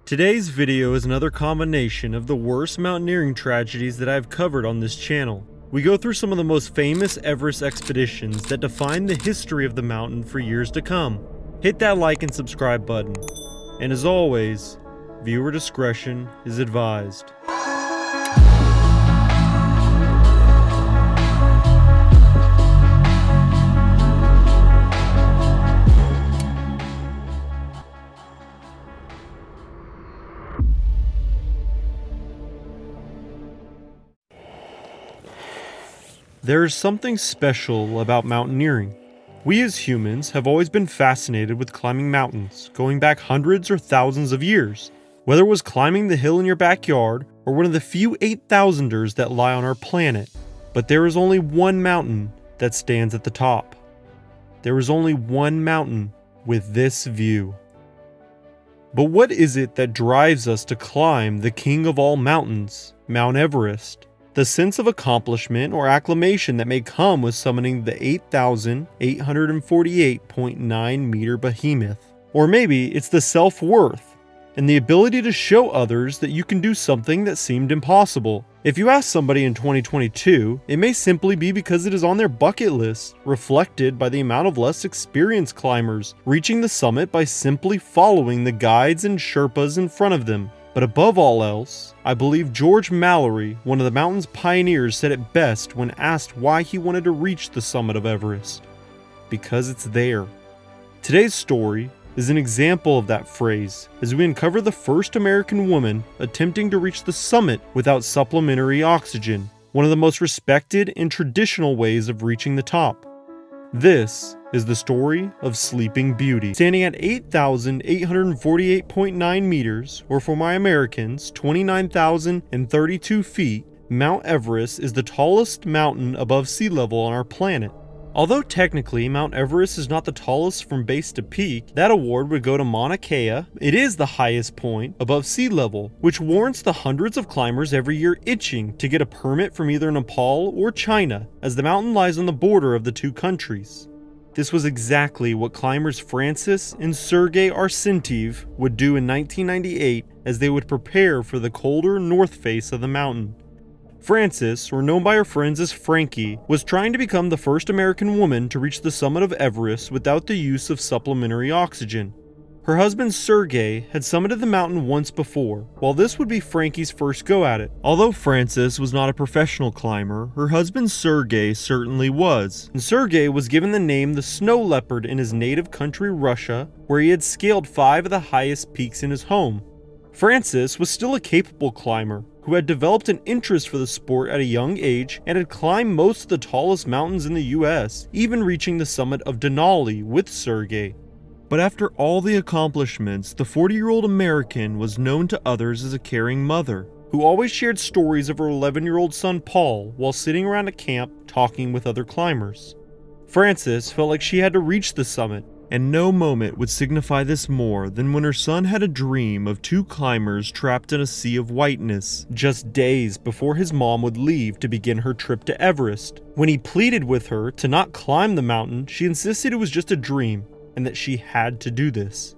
Today's video is another combination of the worst mountaineering tragedies that I've covered on this channel. We go through some of the most famous Everest expeditions that define the history of the mountain for years to come. Hit that like and subscribe button. And as always, viewer discretion is advised. There is something special about mountaineering. We as humans have always been fascinated with climbing mountains, going back hundreds or thousands of years. Whether it was climbing the hill in your backyard or one of the few 8,000ers that lie on our planet. But there is only one mountain that stands at the top. There is only one mountain with this view. But what is it that drives us to climb the king of all mountains, Mount Everest? The sense of accomplishment or acclamation that may come with summiting the 8,848.9 meter behemoth. Or maybe it's the self-worth and the ability to show others that you can do something that seemed impossible. If you ask somebody in 2022, it may simply be because it is on their bucket list, reflected by the amount of less experienced climbers reaching the summit by simply following the guides and Sherpas in front of them. But above all else, I believe George Mallory, one of the mountain's pioneers, said it best when asked why he wanted to reach the summit of Everest. Because it's there. Today's story is an example of that phrase, as we uncover the first American woman attempting to reach the summit without supplementary oxygen, one of the most respected and traditional ways of reaching the top. This is the story of Sleeping Beauty. Standing at 8,848.9 meters, or for my Americans, 29,032 feet, Mount Everest is the tallest mountain above sea level on our planet. Although technically Mount Everest is not the tallest from base to peak, that award would go to Mauna Kea. It is the highest point above sea level, which warrants the hundreds of climbers every year itching to get a permit from either Nepal or China, as the mountain lies on the border of the two countries. This was exactly what climbers Francis and Sergei Arsenyev would do in 1998 as they would prepare for the colder north face of the mountain. Francis, or known by her friends as Frankie, was trying to become the first American woman to reach the summit of Everest without the use of supplementary oxygen. Her husband Sergei had summited the mountain once before, while this would be Frankie's first go at it. Although Francis was not a professional climber, her husband Sergei certainly was, and Sergei was given the name the Snow Leopard in his native country Russia, where he had scaled 5 of the highest peaks in his home. Francis was still a capable climber, who had developed an interest for the sport at a young age and had climbed most of the tallest mountains in the US, even reaching the summit of Denali with Sergei. But after all the accomplishments, the 40-year-old American was known to others as a caring mother, who always shared stories of her 11-year-old son Paul while sitting around a camp talking with other climbers. Francis felt like she had to reach the summit, and no moment would signify this more than when her son had a dream of 2 climbers trapped in a sea of whiteness, just days before his mom would leave to begin her trip to Everest. When he pleaded with her to not climb the mountain, she insisted it was just a dream, and that she had to do this.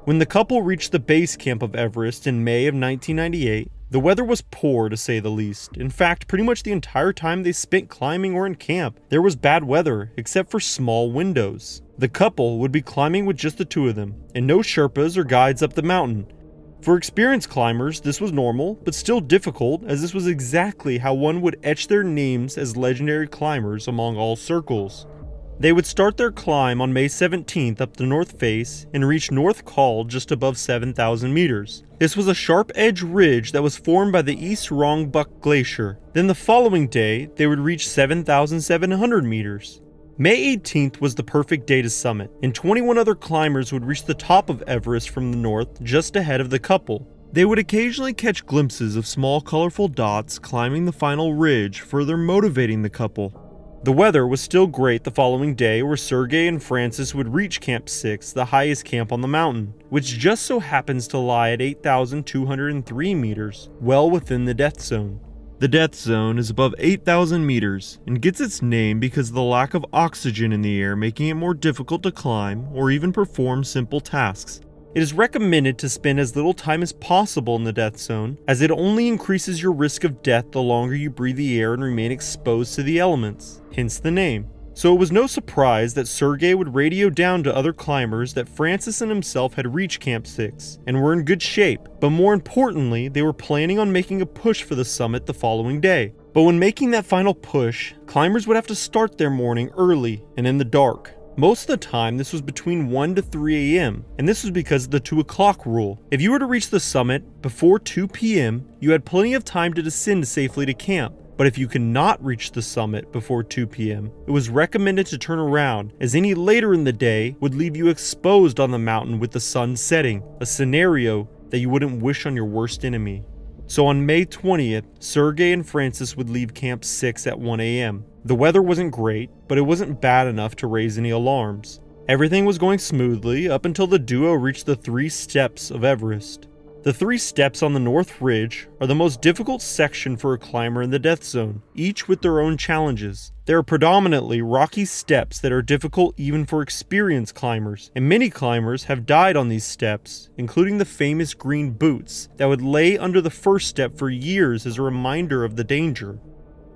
When the couple reached the base camp of Everest in May of 1998, the weather was poor to say the least. In fact, pretty much the entire time they spent climbing or in camp, there was bad weather, except for small windows. The couple would be climbing with just the 2 of them, and no Sherpas or guides up the mountain. For experienced climbers, this was normal, but still difficult, as this was exactly how one would etch their names as legendary climbers among all circles. They would start their climb on May 17th up the north face and reach North Col just above 7,000 meters. This was a sharp-edged ridge that was formed by the East Rongbuk Glacier. Then the following day, they would reach 7,700 meters. May 18th was the perfect day to summit, and 21 other climbers would reach the top of Everest from the north just ahead of the couple. They would occasionally catch glimpses of small colorful dots climbing the final ridge, further motivating the couple. The weather was still great the following day, where Sergei and Francis would reach Camp 6, the highest camp on the mountain, which just so happens to lie at 8,203 meters, well within the death zone. The death zone is above 8,000 meters and gets its name because of the lack of oxygen in the air, making it more difficult to climb or even perform simple tasks. It is recommended to spend as little time as possible in the death zone, as it only increases your risk of death the longer you breathe the air and remain exposed to the elements, hence the name. So it was no surprise that Sergei would radio down to other climbers that Francis and himself had reached Camp 6 and were in good shape, but more importantly, they were planning on making a push for the summit the following day. But when making that final push, climbers would have to start their morning early and in the dark. Most of the time, this was between 1 to 3 a.m., and this was because of the 2 o'clock rule. If you were to reach the summit before 2 p.m., you had plenty of time to descend safely to camp. But if you could not reach the summit before 2 p.m., it was recommended to turn around, as any later in the day would leave you exposed on the mountain with the sun setting, a scenario that you wouldn't wish on your worst enemy. So on May 20th, Sergei and Francis would leave Camp 6 at 1 a.m. The weather wasn't great, but it wasn't bad enough to raise any alarms. Everything was going smoothly up until the duo reached the 3 steps of Everest. The 3 steps on the North Ridge are the most difficult section for a climber in the death zone, each with their own challenges. They are predominantly rocky steps that are difficult even for experienced climbers, and many climbers have died on these steps, including the famous green boots that would lay under the first step for years as a reminder of the danger.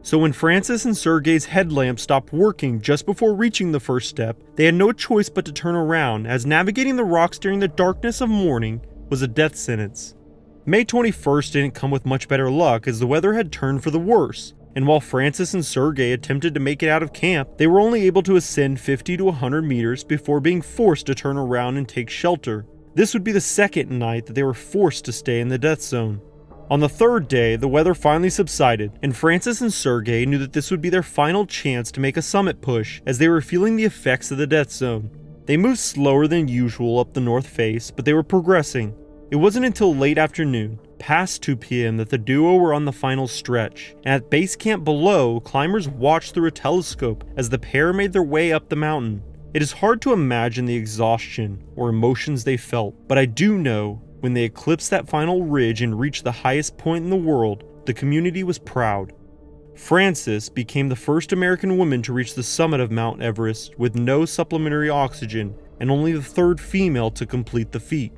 So when Francis and Sergei's headlamp stopped working just before reaching the first step, they had no choice but to turn around, as navigating the rocks during the darkness of morning was a death sentence. May 21st didn't come with much better luck, as the weather had turned for the worse, and while Francis and Sergei attempted to make it out of camp, they were only able to ascend 50 to 100 meters before being forced to turn around and take shelter. This would be the second night that they were forced to stay in the death zone. On the third day, the weather finally subsided, and Francis and Sergei knew that this would be their final chance to make a summit push, as they were feeling the effects of the death zone. They moved slower than usual up the north face, but they were progressing. It wasn't until late afternoon, past 2 p.m., that the duo were on the final stretch, and at base camp below, climbers watched through a telescope as the pair made their way up the mountain. It is hard to imagine the exhaustion or emotions they felt, but I do know when they eclipsed that final ridge and reached the highest point in the world, the community was proud. Frances became the first American woman to reach the summit of Mount Everest with no supplementary oxygen, and only the 3rd female to complete the feat.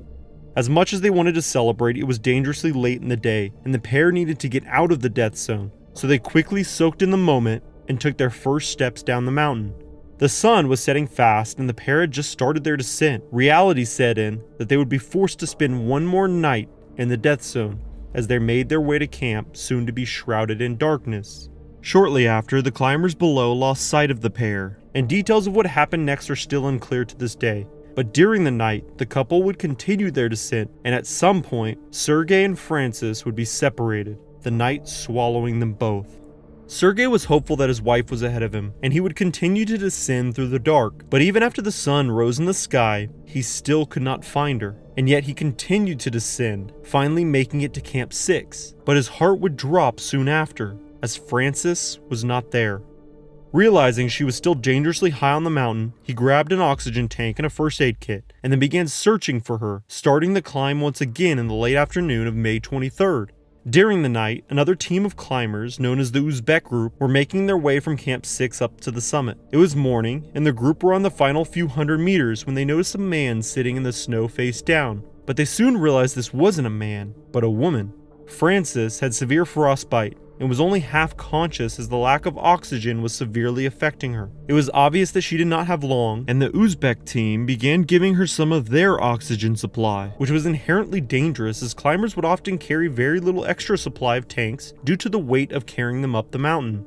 As much as they wanted to celebrate, it was dangerously late in the day, and the pair needed to get out of the death zone, so they quickly soaked in the moment and took their first steps down the mountain. The sun was setting fast, and the pair had just started their descent. Reality set in that they would be forced to spend one more night in the death zone, as they made their way to camp, soon to be shrouded in darkness. Shortly after, the climbers below lost sight of the pair, and details of what happened next are still unclear to this day. But during the night, the couple would continue their descent, and at some point, Sergei and Francis would be separated, the night swallowing them both. Sergei was hopeful that his wife was ahead of him, and he would continue to descend through the dark, but even after the sun rose in the sky, he still could not find her, and yet he continued to descend, finally making it to Camp 6, but his heart would drop soon after, as Francis was not there. Realizing she was still dangerously high on the mountain, he grabbed an oxygen tank and a first aid kit, and then began searching for her, starting the climb once again in the late afternoon of May 23rd. During the night, another team of climbers, known as the Uzbek group, were making their way from Camp 6 up to the summit. It was morning, and the group were on the final few hundred meters when they noticed a man sitting in the snow face down. But they soon realized this wasn't a man, but a woman. Frances had severe frostbite, and was only half conscious as the lack of oxygen was severely affecting her. It was obvious that she did not have long, and the Uzbek team began giving her some of their oxygen supply, which was inherently dangerous as climbers would often carry very little extra supply of tanks due to the weight of carrying them up the mountain.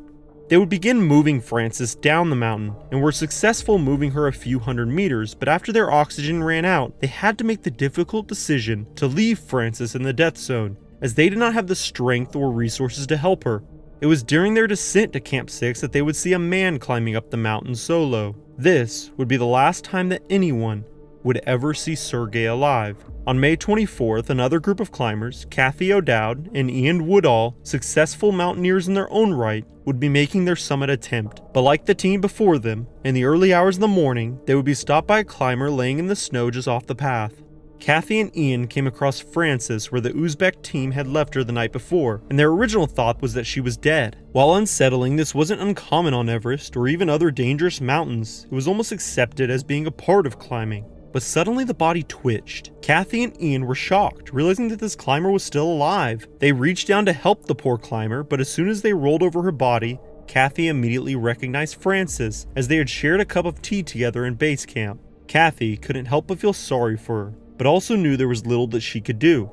They would begin moving Frances down the mountain, and were successful moving her a few hundred meters, but after their oxygen ran out, they had to make the difficult decision to leave Frances in the death zone, as they did not have the strength or resources to help her. It was during their descent to Camp 6 that they would see a man climbing up the mountain solo. This would be the last time that anyone would ever see Sergei alive. On May 24th, another group of climbers, Kathy O'Dowd and Ian Woodall, successful mountaineers in their own right, would be making their summit attempt. But like the team before them, in the early hours of the morning, they would be stopped by a climber laying in the snow just off the path. Kathy and Ian came across Frances where the Uzbek team had left her the night before, and their original thought was that she was dead. While unsettling, this wasn't uncommon on Everest or even other dangerous mountains. It was almost accepted as being a part of climbing. But suddenly the body twitched. Kathy and Ian were shocked, realizing that this climber was still alive. They reached down to help the poor climber, but as soon as they rolled over her body, Kathy immediately recognized Frances, as they had shared a cup of tea together in base camp. Kathy couldn't help but feel sorry for her, but also knew there was little that she could do.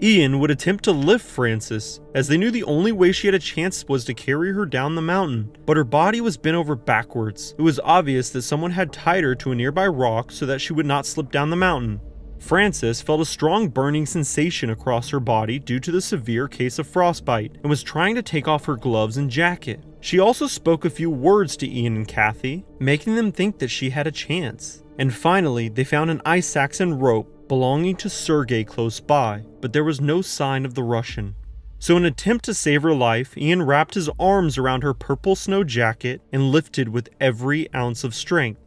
Ian would attempt to lift Frances, as they knew the only way she had a chance was to carry her down the mountain, but her body was bent over backwards. It was obvious that someone had tied her to a nearby rock so that she would not slip down the mountain. Frances felt a strong burning sensation across her body due to the severe case of frostbite, and was trying to take off her gloves and jacket. She also spoke a few words to Ian and Kathy, making them think that she had a chance. And finally, they found an ice axe and rope belonging to Sergei close by, but there was no sign of the Russian. So in an attempt to save her life, Ian wrapped his arms around her purple snow jacket and lifted with every ounce of strength.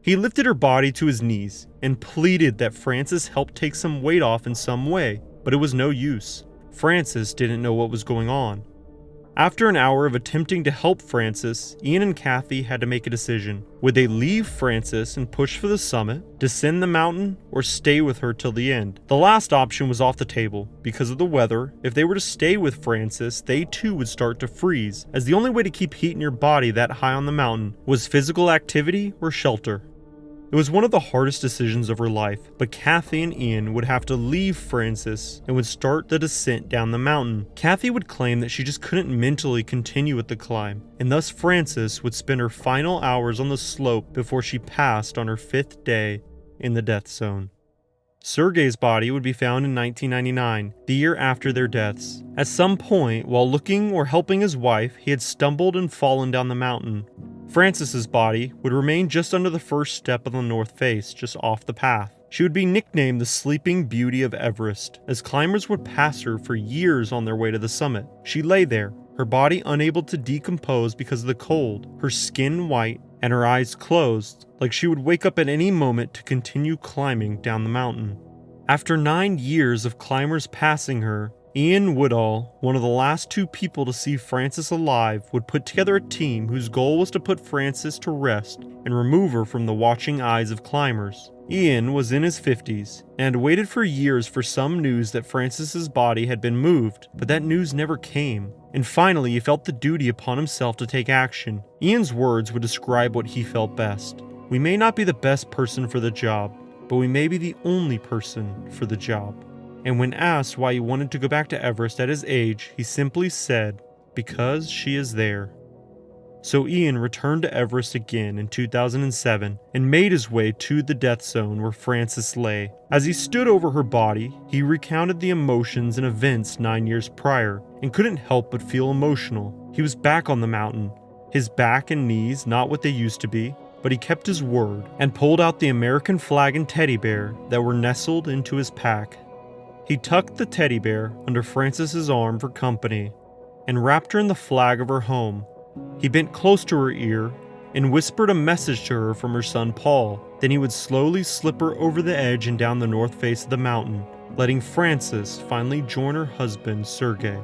He lifted her body to his knees and pleaded that Frances help take some weight off in some way, but it was no use. Frances didn't know what was going on. After an hour of attempting to help Frances, Ian and Kathy had to make a decision. Would they leave Frances and push for the summit, descend the mountain, or stay with her till the end? The last option was off the table. Because of the weather, if they were to stay with Frances, they too would start to freeze, as the only way to keep heat in your body that high on the mountain was physical activity or shelter. It was one of the hardest decisions of her life, but Kathy and Ian would have to leave Frances and would start the descent down the mountain. Kathy would claim that she just couldn't mentally continue with the climb, and thus Frances would spend her final hours on the slope before she passed on her 5th day in the death zone. Sergei's body would be found in 1999, the year after their deaths. At some point, while looking or helping his wife, he had stumbled and fallen down the mountain. Frances's body would remain just under the first step of the north face, just off the path. She would be nicknamed the Sleeping Beauty of Everest, as climbers would pass her for years on their way to the summit. She lay there, her body unable to decompose because of the cold, her skin white, and her eyes closed, like she would wake up at any moment to continue climbing down the mountain. After 9 years of climbers passing her, Ian Woodall, one of the last 2 people to see Frances alive, would put together a team whose goal was to put Frances to rest and remove her from the watching eyes of climbers. Ian was in his 50s and had waited for years for some news that Frances's body had been moved, but that news never came. And finally, he felt the duty upon himself to take action. Ian's words would describe what he felt best. "We may not be the best person for the job, but we may be the only person for the job." And when asked why he wanted to go back to Everest at his age, he simply said, "Because she is there." So Ian returned to Everest again in 2007 and made his way to the death zone where Frances lay. As he stood over her body, he recounted the emotions and events 9 years prior and couldn't help but feel emotional. He was back on the mountain, his back and knees not what they used to be, but he kept his word and pulled out the American flag and teddy bear that were nestled into his pack. He tucked the teddy bear under Frances's arm for company and wrapped her in the flag of her home. He bent close to her ear and whispered a message to her from her son Paul. Then he would slowly slip her over the edge and down the north face of the mountain, letting Frances finally join her husband Sergei.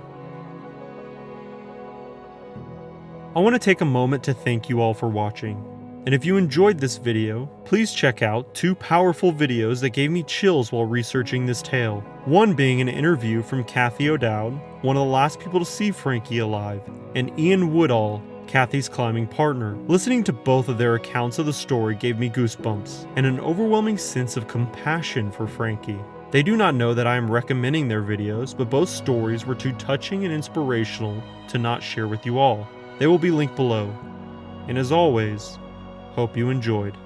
I want to take a moment to thank you all for watching. And if you enjoyed this video, please check out 2 powerful videos that gave me chills while researching this tale. One being an interview from Kathy O'Dowd, one of the last people to see Frankie alive, and Ian Woodall, Kathy's climbing partner. Listening to both of their accounts of the story gave me goosebumps and an overwhelming sense of compassion for Frankie. They do not know that I am recommending their videos, but both stories were too touching and inspirational to not share with you all. They will be linked below. And as always, hope you enjoyed.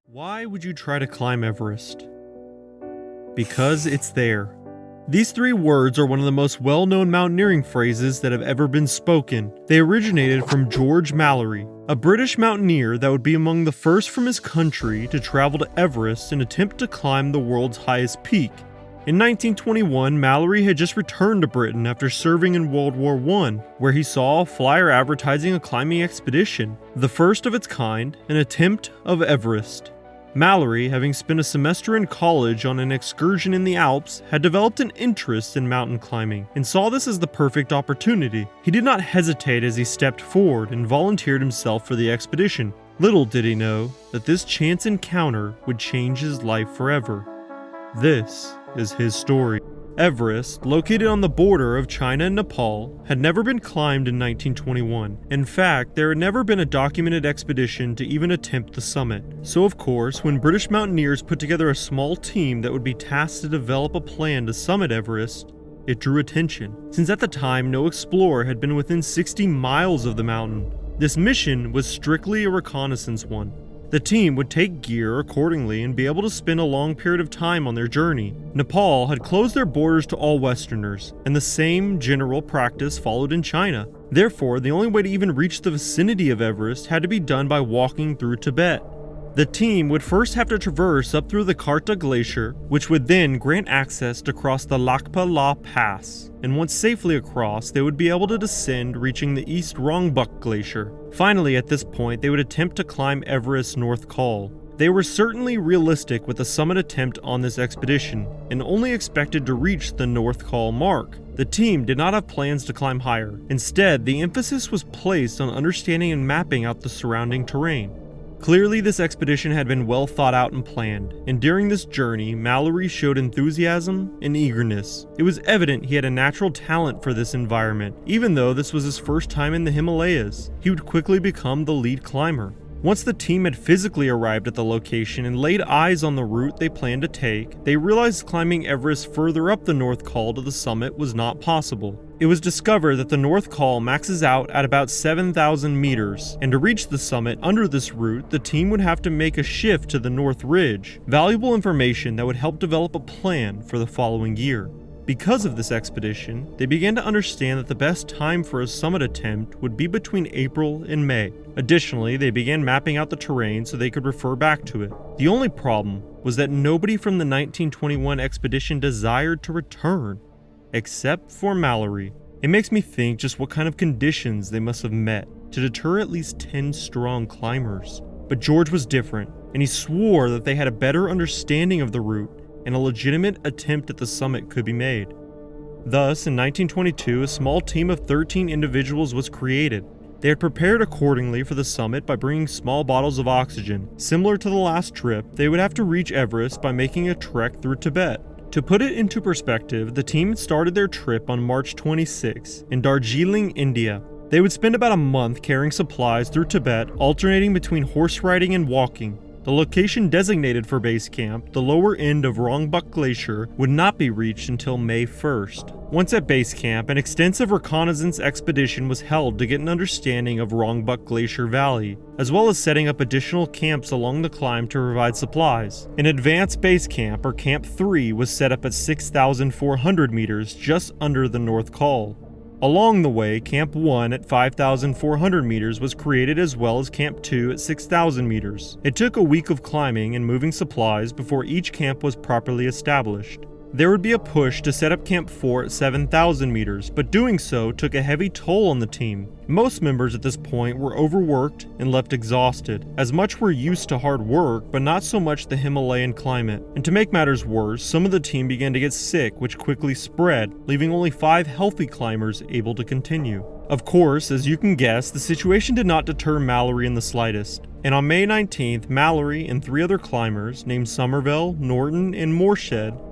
Why would you try to climb Everest? Because it's there. These 3 words are one of the most well-known mountaineering phrases that have ever been spoken. They originated from George Mallory, a British mountaineer that would be among the first from his country to travel to Everest and attempt to climb the world's highest peak. In 1921, Mallory had just returned to Britain after serving in World War I, where he saw a flyer advertising a climbing expedition, the first of its kind, an attempt of Everest. Mallory, having spent a semester in college on an excursion in the Alps, had developed an interest in mountain climbing and saw this as the perfect opportunity. He did not hesitate as he stepped forward and volunteered himself for the expedition. Little did he know that this chance encounter would change his life forever. This is his story. Everest, located on the border of China and Nepal, had never been climbed in 1921. In fact, there had never been a documented expedition to even attempt the summit. So of course, when British mountaineers put together a small team that would be tasked to develop a plan to summit Everest, it drew attention, since at the time no explorer had been within 60 miles of the mountain. This mission was strictly a reconnaissance one. The team would take gear accordingly and be able to spend a long period of time on their journey. Nepal had closed their borders to all Westerners, and the same general practice followed in China. Therefore, the only way to even reach the vicinity of Everest had to be done by walking through Tibet. The team would first have to traverse up through the Karta Glacier, which would then grant access to cross the Lakpa La Pass, and once safely across, they would be able to descend, reaching the East Rongbuk Glacier. Finally, at this point, they would attempt to climb Everest's North Col. They were certainly realistic with the summit attempt on this expedition, and only expected to reach the North Col mark. The team did not have plans to climb higher. Instead, the emphasis was placed on understanding and mapping out the surrounding terrain. Clearly, this expedition had been well thought out and planned, and during this journey, Mallory showed enthusiasm and eagerness. It was evident he had a natural talent for this environment. Even though this was his first time in the Himalayas, he would quickly become the lead climber. Once the team had physically arrived at the location and laid eyes on the route they planned to take, they realized climbing Everest further up the North Col to the summit was not possible. It was discovered that the North Col maxes out at about 7,000 meters, and to reach the summit under this route, the team would have to make a shift to the North Ridge, valuable information that would help develop a plan for the following year. Because of this expedition, they began to understand that the best time for a summit attempt would be between April and May. Additionally, they began mapping out the terrain so they could refer back to it. The only problem was that nobody from the 1921 expedition desired to return, except for Mallory. It makes me think just what kind of conditions they must have met to deter at least 10 strong climbers. But George was different, and he swore that they had a better understanding of the route and a legitimate attempt at the summit could be made. Thus, in 1922, a small team of 13 individuals was created. They had prepared accordingly for the summit by bringing small bottles of oxygen. Similar to the last trip, they would have to reach Everest by making a trek through Tibet. To put it into perspective, the team started their trip on March 26 in Darjeeling, India. They would spend about a month carrying supplies through Tibet, alternating between horse riding and walking. The location designated for base camp, the lower end of Rongbuk Glacier, would not be reached until May 1st. Once at base camp, an extensive reconnaissance expedition was held to get an understanding of Rongbuk Glacier Valley, as well as setting up additional camps along the climb to provide supplies. An advanced base camp, or Camp 3, was set up at 6,400 meters just under the North Col. Along the way, Camp 1 at 5,400 meters was created, as well as Camp 2 at 6,000 meters. It took a week of climbing and moving supplies before each camp was properly established. There would be a push to set up Camp 4 at 7,000 meters, but doing so took a heavy toll on the team. Most members at this point were overworked and left exhausted, as much were used to hard work, but not so much the Himalayan climate. And to make matters worse, some of the team began to get sick, which quickly spread, leaving only 5 healthy climbers able to continue. Of course, as you can guess, the situation did not deter Mallory in the slightest. And on May 19th, Mallory and 3 other climbers, named Somerville, Norton, and Morshed,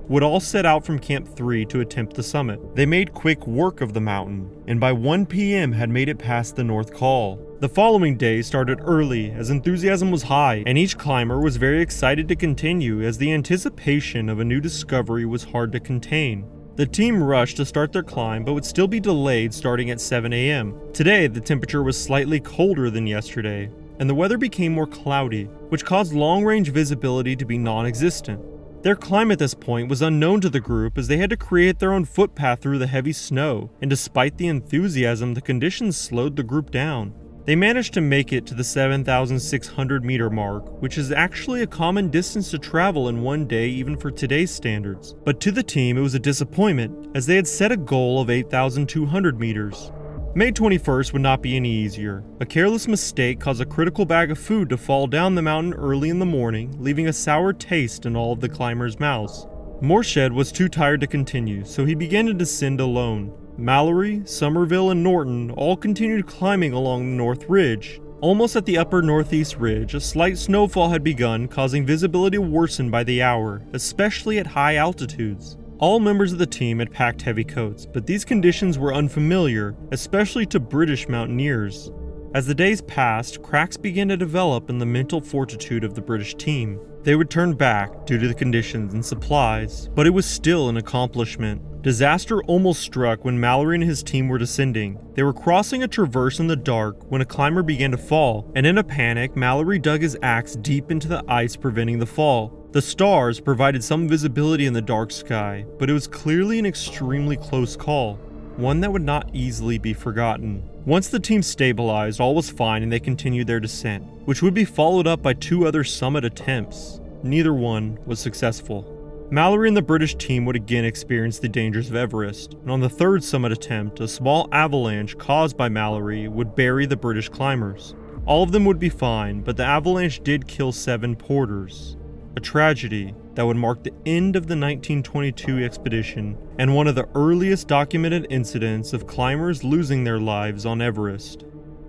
would all set out from Camp 3 to attempt the summit. They made quick work of the mountain, and by 1 p.m. had made it past the North Col. The following day started early, as enthusiasm was high, and each climber was very excited to continue, as the anticipation of a new discovery was hard to contain. The team rushed to start their climb, but would still be delayed starting at 7 a.m. Today, the temperature was slightly colder than yesterday, and the weather became more cloudy, which caused long-range visibility to be non-existent. Their climb at this point was unknown to the group, as they had to create their own footpath through the heavy snow, and despite the enthusiasm, the conditions slowed the group down. They managed to make it to the 7,600 meter mark, which is actually a common distance to travel in one day even for today's standards. But to the team it was a disappointment, as they had set a goal of 8,200 meters. May 21st would not be any easier. A careless mistake caused a critical bag of food to fall down the mountain early in the morning, leaving a sour taste in all of the climbers' mouths. Morshed was too tired to continue, so he began to descend alone. Mallory, Somerville, and Norton all continued climbing along the North Ridge. Almost at the upper northeast ridge, a slight snowfall had begun, causing visibility to worsen by the hour, especially at high altitudes. All members of the team had packed heavy coats, but these conditions were unfamiliar, especially to British mountaineers. As the days passed, cracks began to develop in the mental fortitude of the British team. They would turn back due to the conditions and supplies, but it was still an accomplishment. Disaster almost struck when Mallory and his team were descending. They were crossing a traverse in the dark when a climber began to fall, and in a panic, Mallory dug his axe deep into the ice, preventing the fall. The stars provided some visibility in the dark sky, but it was clearly an extremely close call, one that would not easily be forgotten. Once the team stabilized, all was fine and they continued their descent, which would be followed up by 2 other summit attempts. Neither one was successful. Mallory and the British team would again experience the dangers of Everest, and on the 3rd summit attempt, a small avalanche caused by Mallory would bury the British climbers. All of them would be fine, but the avalanche did kill 7 porters. A tragedy that would mark the end of the 1922 expedition and one of the earliest documented incidents of climbers losing their lives on Everest.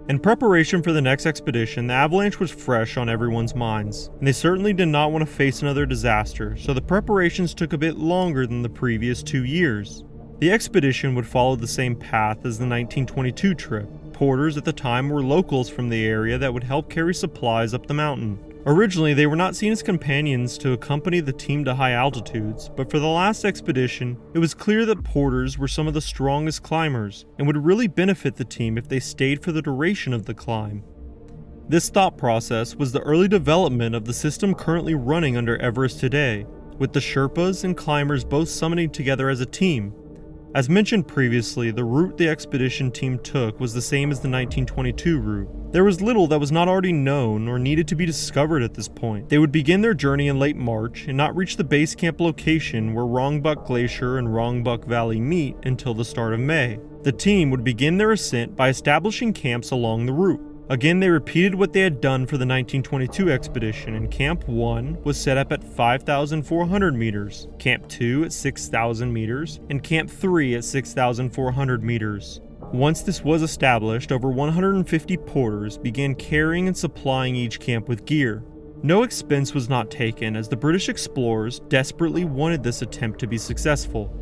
In preparation for the next expedition, the avalanche was fresh on everyone's minds, and they certainly did not want to face another disaster, so the preparations took a bit longer than the previous 2 years. The expedition would follow the same path as the 1922 trip. Porters at the time were locals from the area that would help carry supplies up the mountain. Originally, they were not seen as companions to accompany the team to high altitudes, but for the last expedition, it was clear that porters were some of the strongest climbers and would really benefit the team if they stayed for the duration of the climb. This thought process was the early development of the system currently running under Everest today, with the Sherpas and climbers both summiting together as a team. As mentioned previously, the route the expedition team took was the same as the 1922 route. There was little that was not already known or needed to be discovered at this point. They would begin their journey in late March and not reach the base camp location where Rongbuk Glacier and Rongbuk Valley meet until the start of May. The team would begin their ascent by establishing camps along the route. Again, they repeated what they had done for the 1922 expedition, and Camp 1 was set up at 5,400 meters, Camp 2 at 6,000 meters, and Camp 3 at 6,400 meters. Once this was established, over 150 porters began carrying and supplying each camp with gear. No expense was not taken, as the British explorers desperately wanted this attempt to be successful.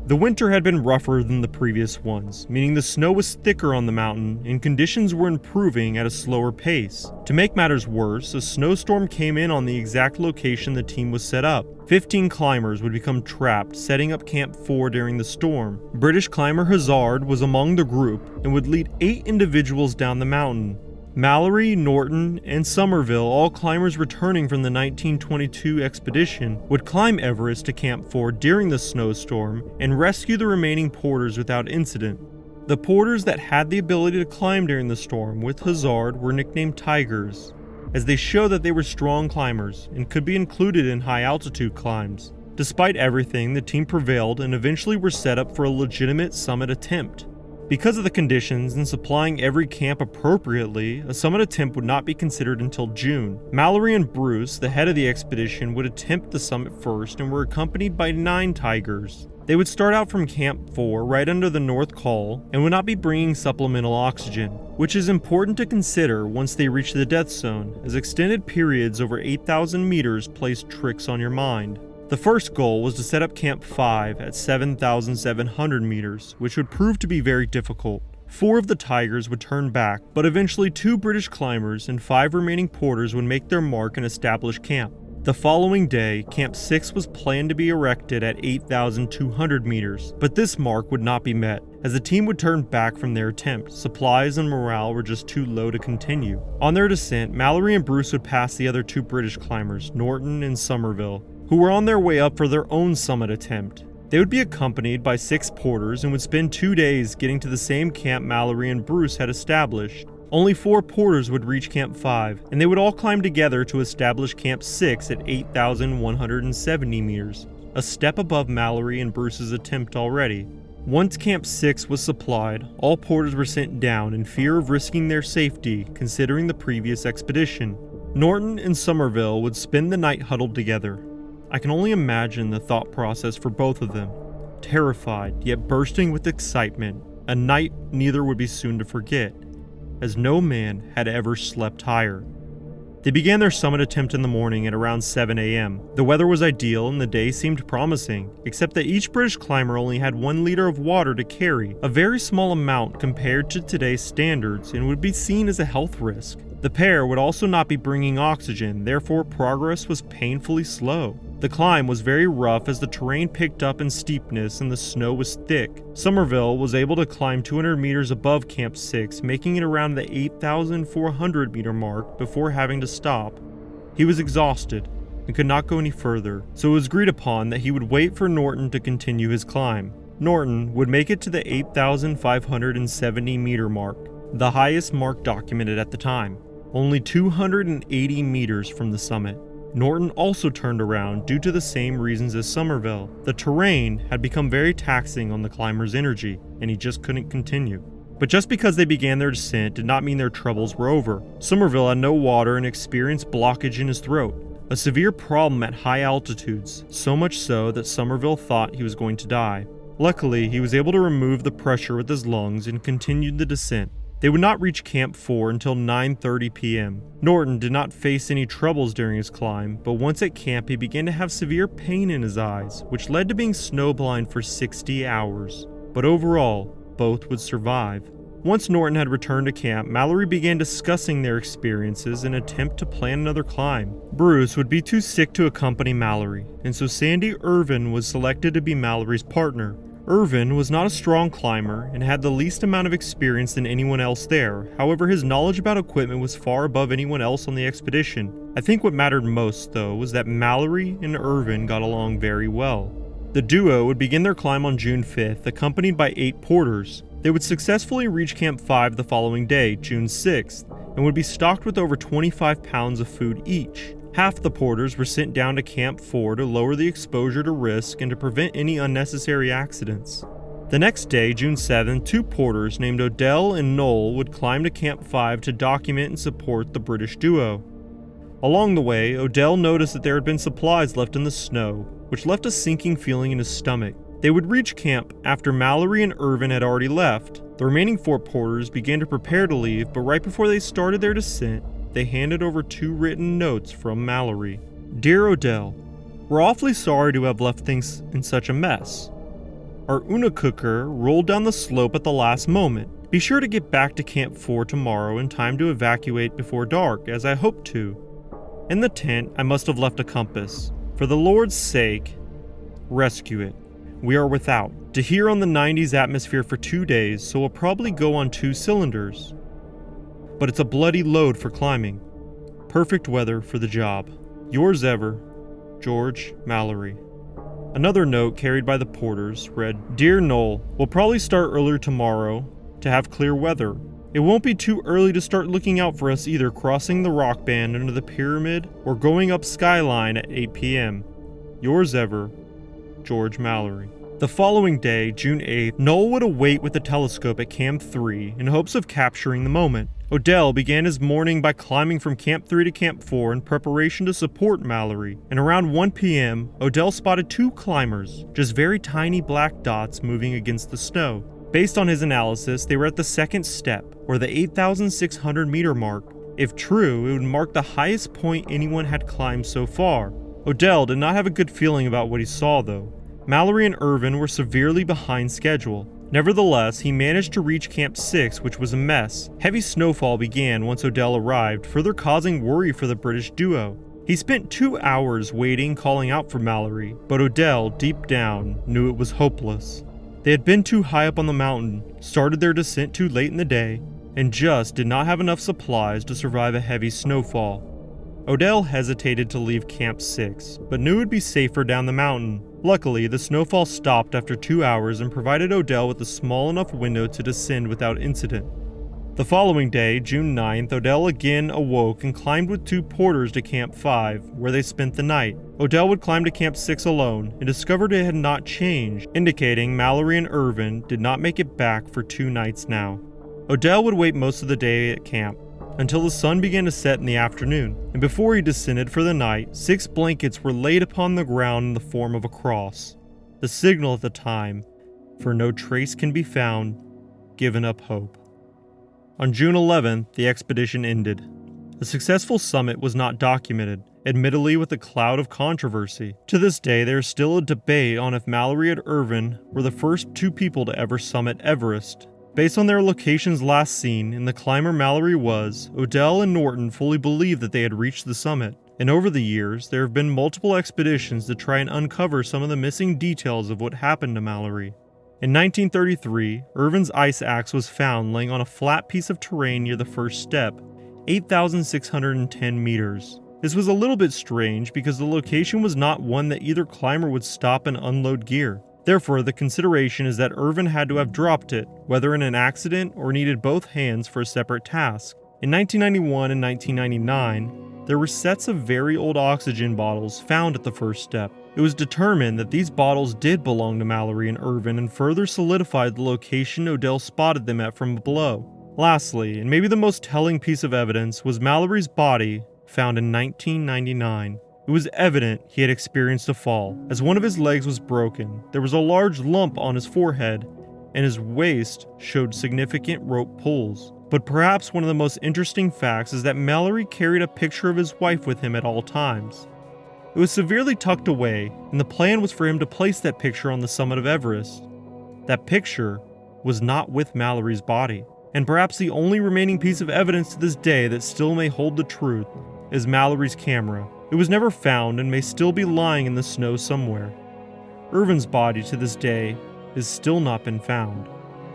The winter had been rougher than the previous ones, meaning the snow was thicker on the mountain and conditions were improving at a slower pace. To make matters worse, a snowstorm came in on the exact location the team was set up. 15 climbers would become trapped, setting up Camp 4 during the storm. British climber Hazard was among the group and would lead 8 individuals down the mountain. Mallory, Norton, and Somerville, all climbers returning from the 1922 expedition, would climb Everest to Camp 4 during the snowstorm and rescue the remaining porters without incident. The porters that had the ability to climb during the storm with Hazard were nicknamed Tigers, as they show that they were strong climbers and could be included in high altitude climbs. Despite everything, the team prevailed and eventually were set up for a legitimate summit attempt. Because of the conditions and supplying every camp appropriately, a summit attempt would not be considered until June. Mallory and Bruce, the head of the expedition, would attempt the summit first and were accompanied by 9 Tigers. They would start out from Camp 4 right under the North Col and would not be bringing supplemental oxygen, which is important to consider once they reach the death zone, as extended periods over 8,000 meters place tricks on your mind. The first goal was to set up Camp 5 at 7,700 meters, which would prove to be very difficult. 4 of the Tigers would turn back, but eventually 2 British climbers and 5 remaining porters would make their mark and establish camp. The following day, Camp 6 was planned to be erected at 8,200 meters, but this mark would not be met, as the team would turn back from their attempt. Supplies and morale were just too low to continue. On their descent, Mallory and Bruce would pass the other 2 British climbers, Norton and Somerville, who were on their way up for their own summit attempt. They would be accompanied by 6 porters and would spend 2 days getting to the same camp Mallory and Bruce had established. Only 4 porters would reach Camp 5, and they would all climb together to establish Camp 6 at 8,170 meters, a step above Mallory and Bruce's attempt already. Once Camp 6 was supplied, all porters were sent down in fear of risking their safety considering the previous expedition. Norton and Somerville would spend the night huddled together. I can only imagine the thought process for both of them. Terrified, yet bursting with excitement, a night neither would be soon to forget. as no man had ever slept higher. They began their summit attempt in the morning at around 7 a.m. The weather was ideal and the day seemed promising, except that each British climber only had 1 liter of water to carry, a very small amount compared to today's standards, and would be seen as a health risk. The pair would also not be bringing oxygen, therefore progress was painfully slow. The climb was very rough as the terrain picked up in steepness and the snow was thick. Somerville was able to climb 200 meters above Camp 6, making it around the 8,400 meter mark before having to stop. He was exhausted and could not go any further, so it was agreed upon that he would wait for Norton to continue his climb. Norton would make it to the 8,570 meter mark, the highest mark documented at the time, only 280 meters from the summit. Norton also turned around due to the same reasons as Somerville. The terrain had become very taxing on the climber's energy, and he just couldn't continue. But just because they began their descent did not mean their troubles were over. Somerville had no water and experienced blockage in his throat, a severe problem at high altitudes, so much so that Somerville thought he was going to die. Luckily, he was able to remove the pressure with his lungs and continued the descent. They would not reach Camp 4 until 9:30 p.m. Norton did not face any troubles during his climb, but once at camp he began to have severe pain in his eyes, which led to being snowblind for 60 hours. But overall, both would survive. Once Norton had returned to camp, Mallory began discussing their experiences in an attempt to plan another climb. Bruce would be too sick to accompany Mallory, and so Sandy Irvin was selected to be Mallory's partner. Irvin was not a strong climber and had the least amount of experience than anyone else there. However, his knowledge about equipment was far above anyone else on the expedition. I think what mattered most, though, was that Mallory and Irvin got along very well. The duo would begin their climb on June 5th, accompanied by 8 porters. They would successfully reach Camp 5 the following day, June 6th, and would be stocked with over 25 pounds of food each. Half the porters were sent down to Camp 4 to lower the exposure to risk and to prevent any unnecessary accidents. The next day, June 7th, 2 porters named Odell and Knoll would climb to Camp 5 to document and support the British duo. Along the way, Odell noticed that there had been supplies left in the snow, which left a sinking feeling in his stomach. They would reach camp after Mallory and Irvin had already left. The remaining 4 porters began to prepare to leave, but right before they started their descent, they handed over 2 written notes from Mallory. Dear Odell, we're awfully sorry to have left things in such a mess. Our Unacooker rolled down the slope at the last moment. Be sure to get back to Camp 4 tomorrow in time to evacuate before dark, as I hoped to. In the tent, I must have left a compass. For the Lord's sake, rescue it. We are without. To here on the 90s atmosphere for 2 days, so we'll probably go on 2 cylinders. But it's a bloody load for climbing. Perfect weather for the job. Yours ever, George Mallory. Another note carried by the porters read, Dear Knoll, we'll probably start earlier tomorrow to have clear weather. It won't be too early to start looking out for us either crossing the rock band under the pyramid or going up Skyline at 8 p.m. Yours ever, George Mallory. The following day, June 8th, Knoll would await with the telescope at Camp 3 in hopes of capturing the moment. Odell began his morning by climbing from Camp 3 to Camp 4 in preparation to support Mallory, and around 1 p.m., Odell spotted 2 climbers, just very tiny black dots moving against the snow. Based on his analysis, they were at the second step, or the 8,600 meter mark. If true, it would mark the highest point anyone had climbed so far. Odell did not have a good feeling about what he saw, though. Mallory and Irvin were severely behind schedule. Nevertheless, he managed to reach Camp 6, which was a mess. Heavy snowfall began once Odell arrived, further causing worry for the British duo. He spent 2 hours waiting, calling out for Mallory, but Odell, deep down, knew it was hopeless. They had been too high up on the mountain, started their descent too late in the day, and just did not have enough supplies to survive a heavy snowfall. Odell hesitated to leave Camp 6, but knew it would be safer down the mountain. Luckily, the snowfall stopped after 2 hours and provided Odell with a small enough window to descend without incident. The following day, June 9th, Odell again awoke and climbed with 2 porters to Camp 5, where they spent the night. Odell would climb to Camp 6 alone and discovered it had not changed, indicating Mallory and Irvin did not make it back for 2 nights now. Odell would wait most of the day at camp, until the sun began to set in the afternoon, and before he descended for the night, 6 blankets were laid upon the ground in the form of a cross, the signal at the time for no trace can be found, given up hope. On June 11th, the expedition ended. A successful summit was not documented, admittedly with a cloud of controversy. To this day, there is still a debate on if Mallory and Irvin were the first two people to ever summit Everest. Based on their locations last seen and the climber Mallory was, Odell and Norton fully believed that they had reached the summit. And over the years, there have been multiple expeditions to try and uncover some of the missing details of what happened to Mallory. In 1933, Irvin's ice axe was found laying on a flat piece of terrain near the first step, 8,610 meters. This was a little bit strange because the location was not one that either climber would stop and unload gear. Therefore, the consideration is that Irvin had to have dropped it, whether in an accident or needed both hands for a separate task. In 1991 and 1999, there were sets of very old oxygen bottles found at the first step. It was determined that these bottles did belong to Mallory and Irvin and further solidified the location Odell spotted them at from below. Lastly, and maybe the most telling piece of evidence, was Mallory's body found in 1999. It was evident he had experienced a fall, as one of his legs was broken, there was a large lump on his forehead, and his waist showed significant rope pulls. But perhaps one of the most interesting facts is that Mallory carried a picture of his wife with him at all times. It was severely tucked away, and the plan was for him to place that picture on the summit of Everest. That picture was not with Mallory's body, and perhaps the only remaining piece of evidence to this day that still may hold the truth is Mallory's camera. It was never found and may still be lying in the snow somewhere. Irvin's body to this day has still not been found.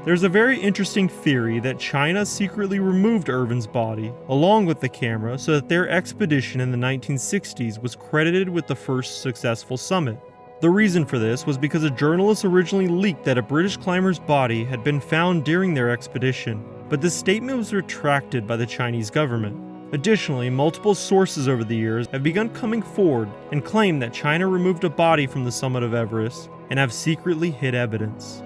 There's a very interesting theory that China secretly removed Irvin's body, along with the camera, so that their expedition in the 1960s was credited with the first successful summit. The reason for this was because a journalist originally leaked that a British climber's body had been found during their expedition, but this statement was retracted by the Chinese government. Additionally, multiple sources over the years have begun coming forward and claim that China removed a body from the summit of Everest and have secretly hid evidence.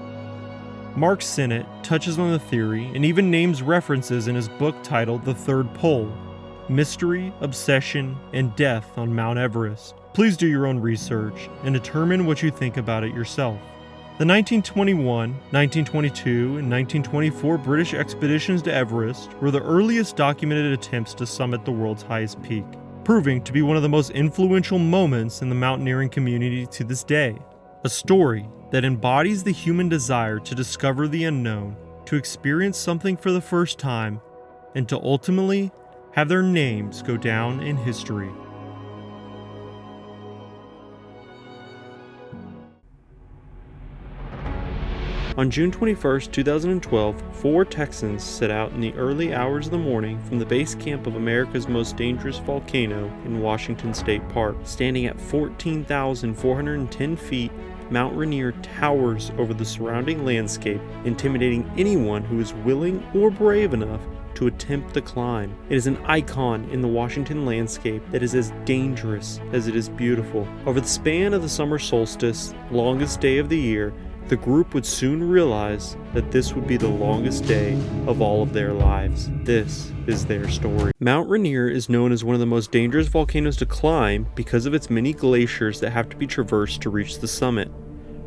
Mark Sennett touches on the theory and even names references in his book titled The Third Pole: Mystery, Obsession, and Death on Mount Everest. Please do your own research and determine what you think about it yourself. The 1921, 1922, and 1924 British expeditions to Everest were the earliest documented attempts to summit the world's highest peak, proving to be one of the most influential moments in the mountaineering community to this day. A story that embodies the human desire to discover the unknown, to experience something for the first time, and to ultimately have their names go down in history. On June 21, 2012, 4 Texans set out in the early hours of the morning from the base camp of America's most dangerous volcano in Washington State Park. Standing at 14,410 feet, Mount Rainier towers over the surrounding landscape, intimidating anyone who is willing or brave enough to attempt the climb. It is an icon in the Washington landscape that is as dangerous as it is beautiful. Over the span of the summer solstice, longest day of the year, the group would soon realize that this would be the longest day of all of their lives. This is their story. Mount Rainier is known as one of the most dangerous volcanoes to climb because of its many glaciers that have to be traversed to reach the summit.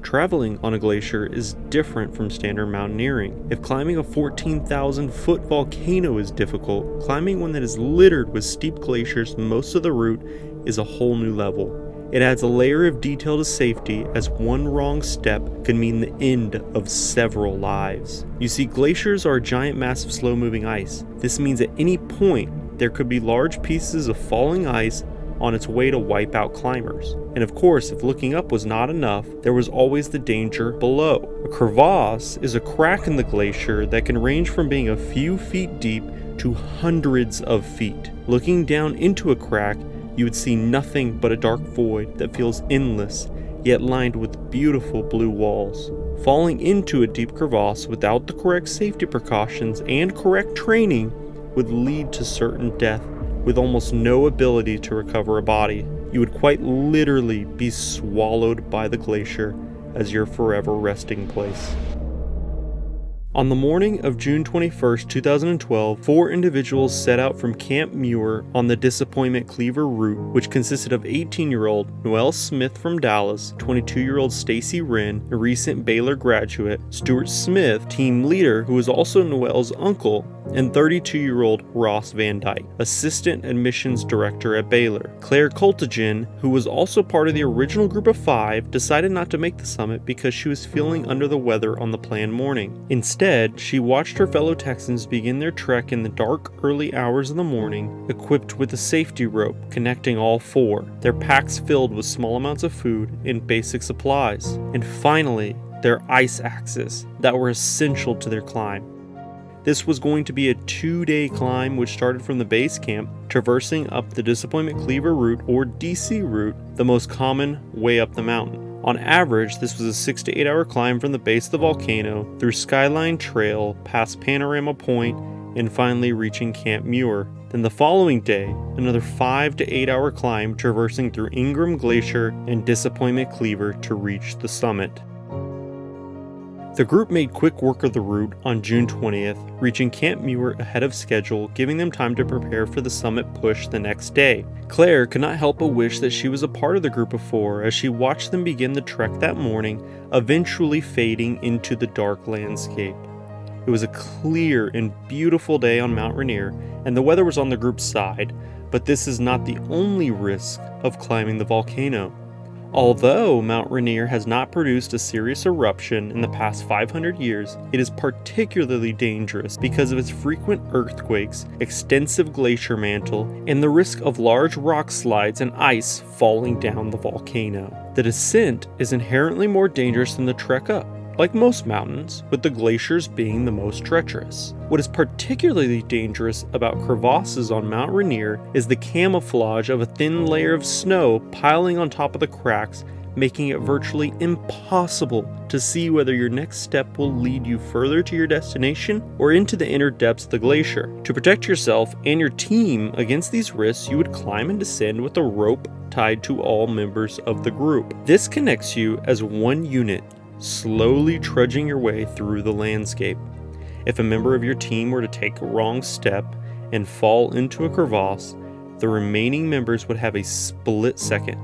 Traveling on a glacier is different from standard mountaineering. If climbing a 14,000-foot volcano is difficult, climbing one that is littered with steep glaciers most of the route is a whole new level. It adds a layer of detail to safety, as one wrong step could mean the end of several lives. You see, glaciers are a giant mass of slow-moving ice. This means at any point, there could be large pieces of falling ice on its way to wipe out climbers. And of course, if looking up was not enough, there was always the danger below. A crevasse is a crack in the glacier that can range from being a few feet deep to hundreds of feet. Looking down into a crack, you would see nothing but a dark void that feels endless, yet lined with beautiful blue walls. Falling into a deep crevasse without the correct safety precautions and correct training would lead to certain death, with almost no ability to recover a body. You would quite literally be swallowed by the glacier as your forever resting place. On the morning of June 21, 2012, 4 individuals set out from Camp Muir on the Disappointment Cleaver route, which consisted of 18-year-old Noelle Smith from Dallas, 22-year-old Stacy Wren, a recent Baylor graduate, Stuart Smith, team leader who was also Noelle's uncle, and 32-year-old Ross Van Dyke, assistant admissions director at Baylor. Claire Coltigan, who was also part of the original group of 5, decided not to make the summit because she was feeling under the weather on the planned morning. Instead, she watched her fellow Texans begin their trek in the dark, early hours of the morning, equipped with a safety rope connecting all 4, their packs filled with small amounts of food and basic supplies, and finally, their ice axes that were essential to their climb. This was going to be a 2-day climb which started from the base camp, traversing up the Disappointment Cleaver route or DC route, the most common way up the mountain. On average, this was a 6 to 8 hour climb from the base of the volcano through Skyline Trail, past Panorama Point, and finally reaching Camp Muir. Then the following day, another 5 to 8 hour climb traversing through Ingram Glacier and Disappointment Cleaver to reach the summit. The group made quick work of the route on June 20th, reaching Camp Muir ahead of schedule, giving them time to prepare for the summit push the next day. Claire could not help but wish that she was a part of the group of 4 as she watched them begin the trek that morning, eventually fading into the dark landscape. It was a clear and beautiful day on Mount Rainier, and the weather was on the group's side, but this is not the only risk of climbing the volcano. Although Mount Rainier has not produced a serious eruption in the past 500 years, it is particularly dangerous because of its frequent earthquakes, extensive glacier mantle, and the risk of large rock slides and ice falling down the volcano. The descent is inherently more dangerous than the trek up, like most mountains, with the glaciers being the most treacherous. What is particularly dangerous about crevasses on Mount Rainier is the camouflage of a thin layer of snow piling on top of the cracks, making it virtually impossible to see whether your next step will lead you further to your destination or into the inner depths of the glacier. To protect yourself and your team against these risks, you would climb and descend with a rope tied to all members of the group. This connects you as one unit, slowly trudging your way through the landscape. If a member of your team were to take a wrong step and fall into a crevasse, the remaining members would have a split second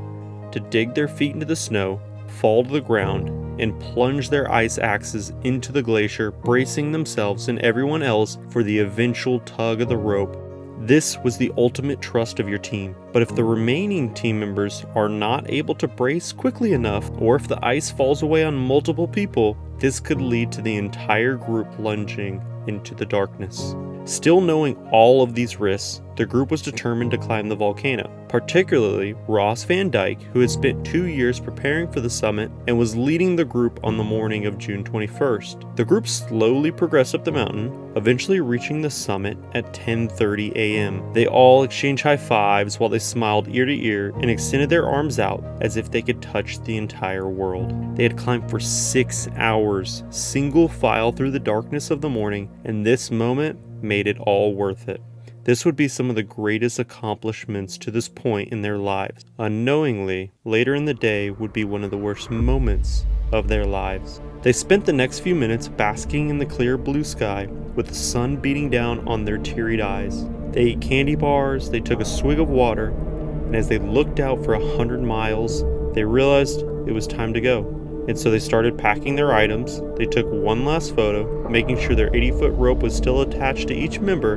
to dig their feet into the snow, fall to the ground, and plunge their ice axes into the glacier, bracing themselves and everyone else for the eventual tug of the rope. This was the ultimate trust of your team. But if the remaining team members are not able to brace quickly enough, or if the ice falls away on multiple people, this could lead to the entire group plunging into the darkness. Still knowing all of these risks, the group was determined to climb the volcano, particularly Ross Van Dyke, who had spent 2 years preparing for the summit and was leading the group on the morning of June 21st. The group slowly progressed up the mountain, eventually reaching the summit at 10:30 a.m. They all exchanged high fives while they smiled ear to ear and extended their arms out as if they could touch the entire world. They had climbed for 6 hours, single file through the darkness of the morning, and this moment made it all worth it. This would be some of the greatest accomplishments to this point in their lives. Unknowingly, later in the day would be one of the worst moments of their lives. They spent the next few minutes basking in the clear blue sky with the sun beating down on their teary eyes. They ate candy bars, they took a swig of water, and as they looked out for 100 miles, they realized it was time to go. And so they started packing their items. They took one last photo, making sure their 80-foot rope was still attached to each member,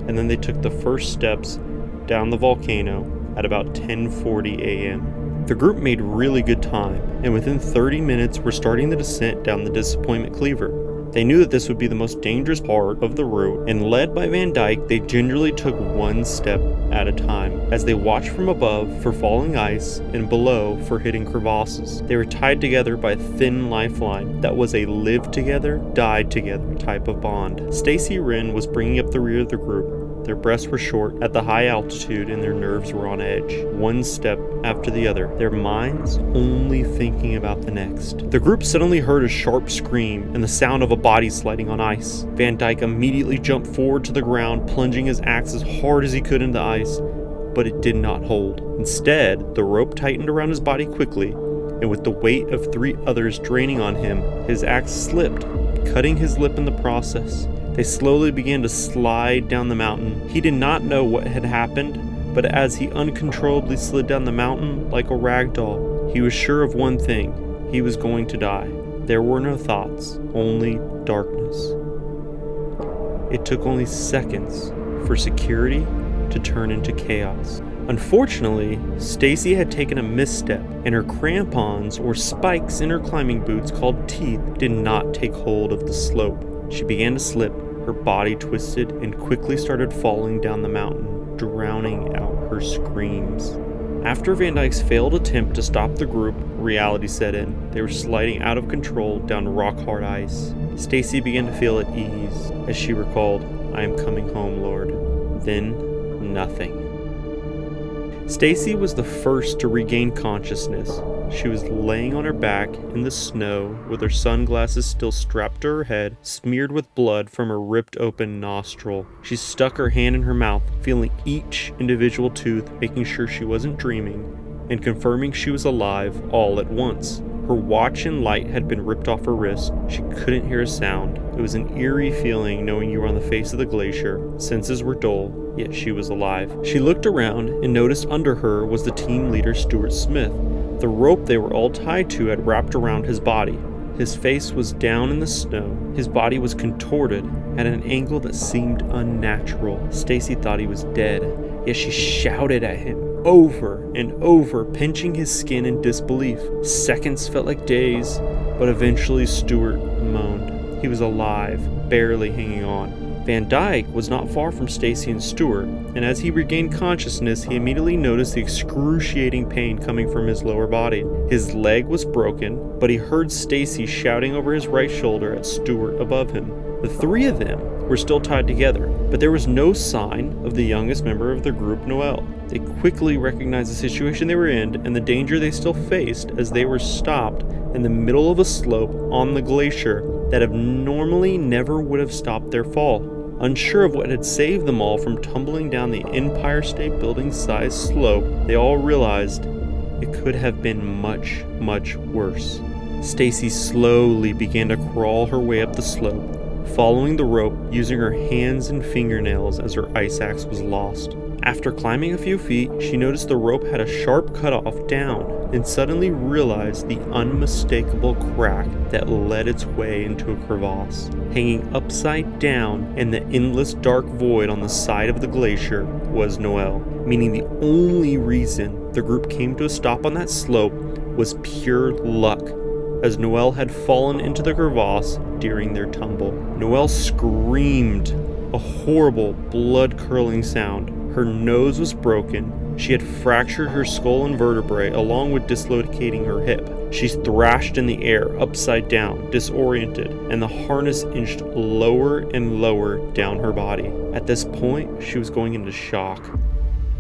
and then they took the first steps down the volcano at about 10:40 a.m. The group made really good time, and within 30 minutes were starting the descent down the Disappointment Cleaver. They knew that this would be the most dangerous part of the route, and led by Van Dyke, they gingerly took one step at a time as they watched from above for falling ice and below for hitting crevasses. They were tied together by a thin lifeline that was a live together, died together type of bond. Stacy Wren was bringing up the rear of the group. Their breaths were short at the high altitude and their nerves were on edge, one step after the other, their minds only thinking about the next. The group suddenly heard a sharp scream and the sound of a body sliding on ice. Van Dyke immediately jumped forward to the ground, plunging his axe as hard as he could into the ice, but it did not hold. Instead, the rope tightened around his body quickly, and with the weight of 3 others draining on him, his axe slipped, cutting his lip in the process. They slowly began to slide down the mountain. He did not know what had happened, but as he uncontrollably slid down the mountain like a rag doll, he was sure of one thing: he was going to die. There were no thoughts, only darkness. It took only seconds for security to turn into chaos. Unfortunately, Stacy had taken a misstep, and her crampons or spikes in her climbing boots called teeth did not take hold of the slope. She began to slip, her body twisted, and quickly started falling down the mountain, drowning out her screams. After Van Dyke's failed attempt to stop the group, reality set in. They were sliding out of control down rock-hard ice. Stacy began to feel at ease as she recalled, "I am coming home, Lord." Then, nothing. Stacy was the first to regain consciousness. She was laying on her back in the snow with her sunglasses still strapped to her head, smeared with blood from her ripped open nostril. She stuck her hand in her mouth, feeling each individual tooth, making sure she wasn't dreaming, and confirming she was alive all at once. Her watch and light had been ripped off her wrist. She couldn't hear a sound. It was an eerie feeling knowing you were on the face of the glacier. Senses were dull, yet she was alive. She looked around and noticed under her was the team leader, Stuart Smith. The rope they were all tied to had wrapped around his body. His face was down in the snow. His body was contorted at an angle that seemed unnatural. Stacy thought he was dead, yet she shouted at him over and over, pinching his skin in disbelief. Seconds felt like days, but eventually Stuart moaned. He was alive, barely hanging on. Van Dyke was not far from Stacy and Stuart, and as he regained consciousness, he immediately noticed the excruciating pain coming from his lower body. His leg was broken, but he heard Stacy shouting over his right shoulder at Stuart above him. The three of them were still tied together, but there was no sign of the youngest member of the group, Noel. They quickly recognized the situation they were in and the danger they still faced as they were stopped in the middle of a slope on the glacier that have normally never would have stopped their fall. Unsure of what had saved them all from tumbling down the Empire State Building-sized slope, they all realized it could have been much, much worse. Stacy slowly began to crawl her way up the slope, following the rope using her hands and fingernails as her ice axe was lost. After climbing a few feet, she noticed the rope had a sharp cutoff down and suddenly realized the unmistakable crack that led its way into a crevasse. Hanging upside down in the endless dark void on the side of the glacier was Noel, meaning the only reason the group came to a stop on that slope was pure luck, as Noel had fallen into the crevasse during their tumble. Noel screamed, a horrible, blood-curdling sound. Her nose was broken. She had fractured her skull and vertebrae along with dislocating her hip. She thrashed in the air, upside down, disoriented, and the harness inched lower and lower down her body. At this point, she was going into shock,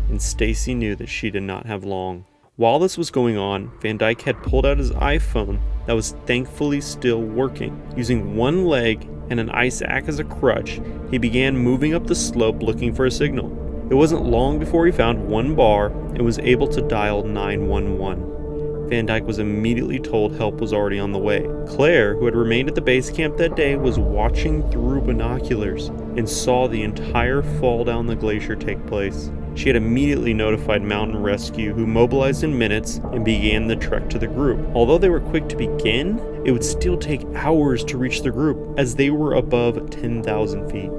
and Stacy knew that she did not have long. While this was going on, Van Dyke had pulled out his iPhone that was thankfully still working. Using one leg and an ice axe as a crutch, he began moving up the slope looking for a signal. It wasn't long before he found one bar and was able to dial 911. Van Dyke was immediately told help was already on the way. Claire, who had remained at the base camp that day, was watching through binoculars and saw the entire fall down the glacier take place. She had immediately notified Mountain Rescue, who mobilized in minutes and began the trek to the group. Although they were quick to begin, it would still take hours to reach the group, as they were above 10,000 feet.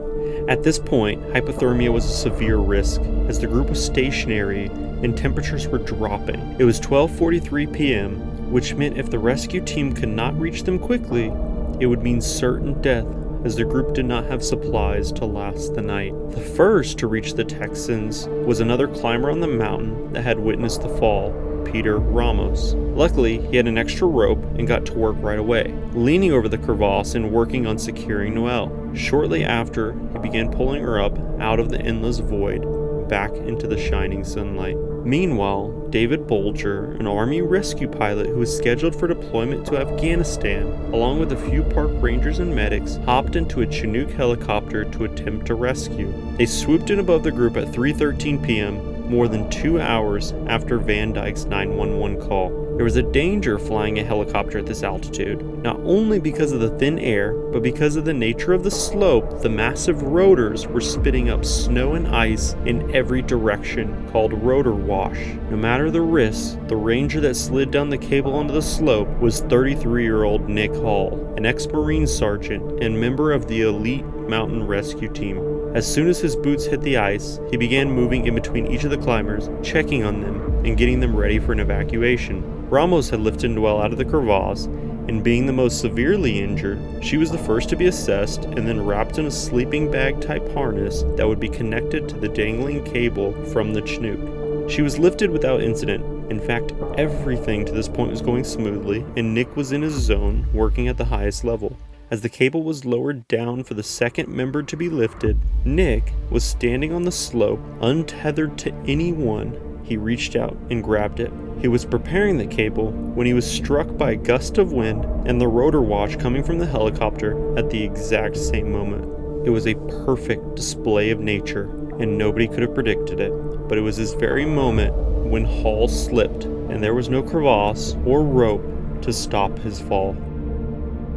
At this point, hypothermia was a severe risk, as the group was stationary and temperatures were dropping. It was 12:43 p.m., which meant if the rescue team could not reach them quickly, it would mean certain death, as the group did not have supplies to last the night. The first to reach the Texans was another climber on the mountain that had witnessed the fall, Peter Ramos. Luckily, he had an extra rope and got to work right away, leaning over the crevasse and working on securing Noel. Shortly after, he began pulling her up out of the endless void, back into the shining sunlight. Meanwhile, David Bolger, an Army rescue pilot who was scheduled for deployment to Afghanistan, along with a few park rangers and medics, hopped into a Chinook helicopter to attempt to rescue. They swooped in above the group at 3:13 p.m., more than 2 hours after Van Dyke's 911 call. There was a danger flying a helicopter at this altitude, not only because of the thin air, but because of the nature of the slope. The massive rotors were spitting up snow and ice in every direction, called rotor wash. No matter the risk, the ranger that slid down the cable onto the slope was 33-year-old Nick Hall, an ex-Marine sergeant and member of the elite mountain rescue team. As soon as his boots hit the ice, he began moving in between each of the climbers, checking on them and getting them ready for an evacuation. Ramos had lifted Noelle out of the crevasse, and being the most severely injured, she was the first to be assessed and then wrapped in a sleeping bag type harness that would be connected to the dangling cable from the chinook. She was lifted without incident. In fact, everything to this point was going smoothly, and Nick was in his zone, working at the highest level. As the cable was lowered down for the second member to be lifted, Nick was standing on the slope, untethered to anyone. He reached out and grabbed it. He was preparing the cable when he was struck by a gust of wind and the rotor wash coming from the helicopter at the exact same moment. It was a perfect display of nature, and nobody could have predicted it, but it was this very moment when Hall slipped, and there was no crevasse or rope to stop his fall.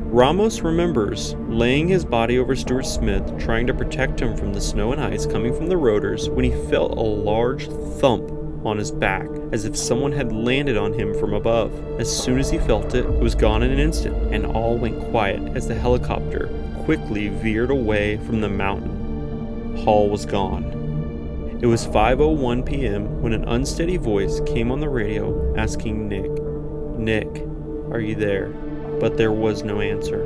Ramos remembers laying his body over Stuart Smith, trying to protect him from the snow and ice coming from the rotors, when he felt a large thump on his back, as if someone had landed on him from above. As soon as he felt it, it was gone in an instant, and all went quiet as the helicopter quickly veered away from the mountain. Hall was gone. It was 5:01 p.m. when an unsteady voice came on the radio asking Nick, are you there? But there was no answer.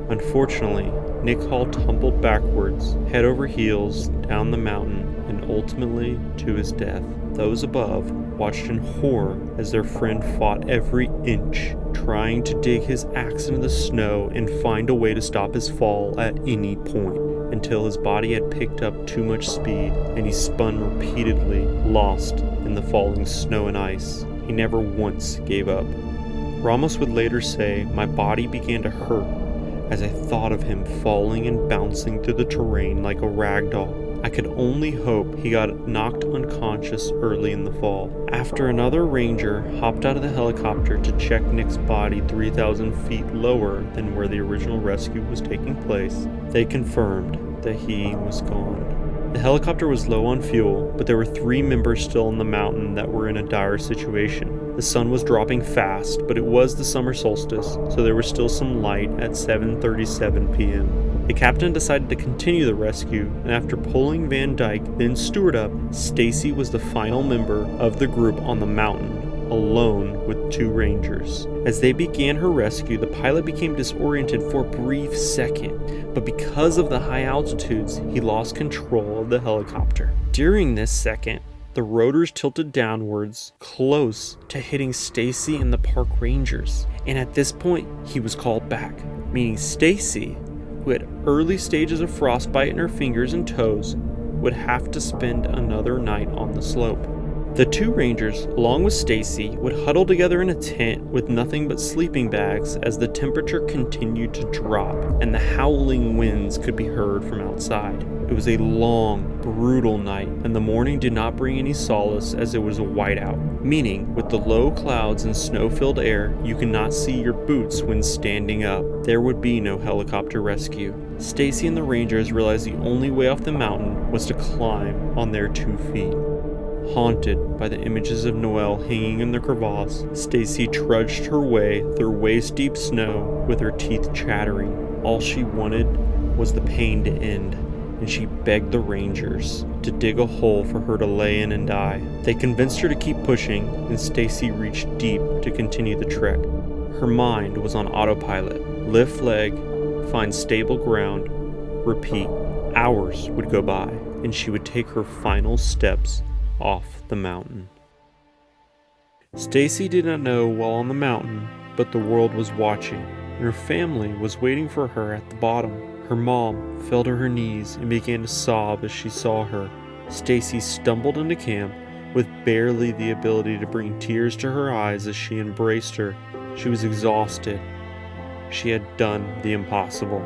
Unfortunately, Nick Hall tumbled backwards, head over heels, down the mountain, and ultimately to his death. Those above watched in horror as their friend fought every inch, trying to dig his axe into the snow and find a way to stop his fall at any point, until his body had picked up too much speed and he spun repeatedly, lost in the falling snow and ice. He never once gave up. Ramos would later say, "My body began to hurt as I thought of him falling and bouncing through the terrain like a rag doll. I could only hope he got knocked unconscious early in the fall." After another ranger hopped out of the helicopter to check Nick's body 3,000 feet lower than where the original rescue was taking place, they confirmed that he was gone. The helicopter was low on fuel, but there were 3 members still on the mountain that were in a dire situation. The sun was dropping fast, but it was the summer solstice, so there was still some light at 7:37 p.m. The captain decided to continue the rescue, and after pulling Van Dyke, then Stewart up, Stacy was the final member of the group on the mountain, alone with 2 rangers. As they began her rescue, the pilot became disoriented for a brief second, but because of the high altitudes, he lost control of the helicopter. During this second, the rotors tilted downwards, close to hitting Stacy and the park rangers, and at this point, he was called back, meaning Stacy, who had early stages of frostbite in her fingers and toes, would have to spend another night on the slope. The 2 rangers, along with Stacy, would huddle together in a tent with nothing but sleeping bags as the temperature continued to drop and the howling winds could be heard from outside. It was a long, brutal night, and the morning did not bring any solace as it was a whiteout, meaning with the low clouds and snow-filled air, you could not see your boots when standing up. There would be no helicopter rescue. Stacy and the rangers realized the only way off the mountain was to climb on their 2 feet. Haunted by the images of Noelle hanging in the crevasse, Stacy trudged her way through waist-deep snow with her teeth chattering. All she wanted was the pain to end, and she begged the rangers to dig a hole for her to lay in and die. They convinced her to keep pushing, and Stacy reached deep to continue the trek. Her mind was on autopilot. Lift leg, find stable ground, repeat. Hours would go by, and she would take her final steps off the mountain. Stacy did not know while on the mountain, but the world was watching, and her family was waiting for her at the bottom. Her mom fell to her knees and began to sob as she saw her. Stacy stumbled into camp with barely the ability to bring tears to her eyes as she embraced her. She was exhausted. She had done the impossible.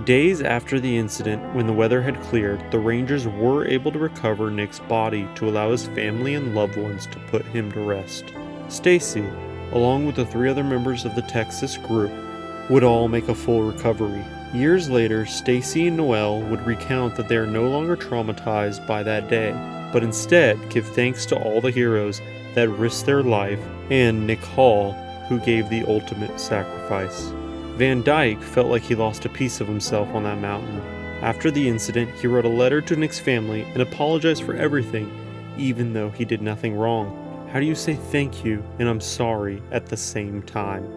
Days after the incident, when the weather had cleared, the rangers were able to recover Nick's body to allow his family and loved ones to put him to rest. Stacy, along with the 3 other members of the Texas group, would all make a full recovery. Years later, Stacy and Noelle would recount that they are no longer traumatized by that day, but instead give thanks to all the heroes that risked their life and Nick Hall, who gave the ultimate sacrifice. Van Dyke felt like he lost a piece of himself on that mountain. After the incident, he wrote a letter to Nick's family and apologized for everything, even though he did nothing wrong. How do you say thank you and I'm sorry at the same time?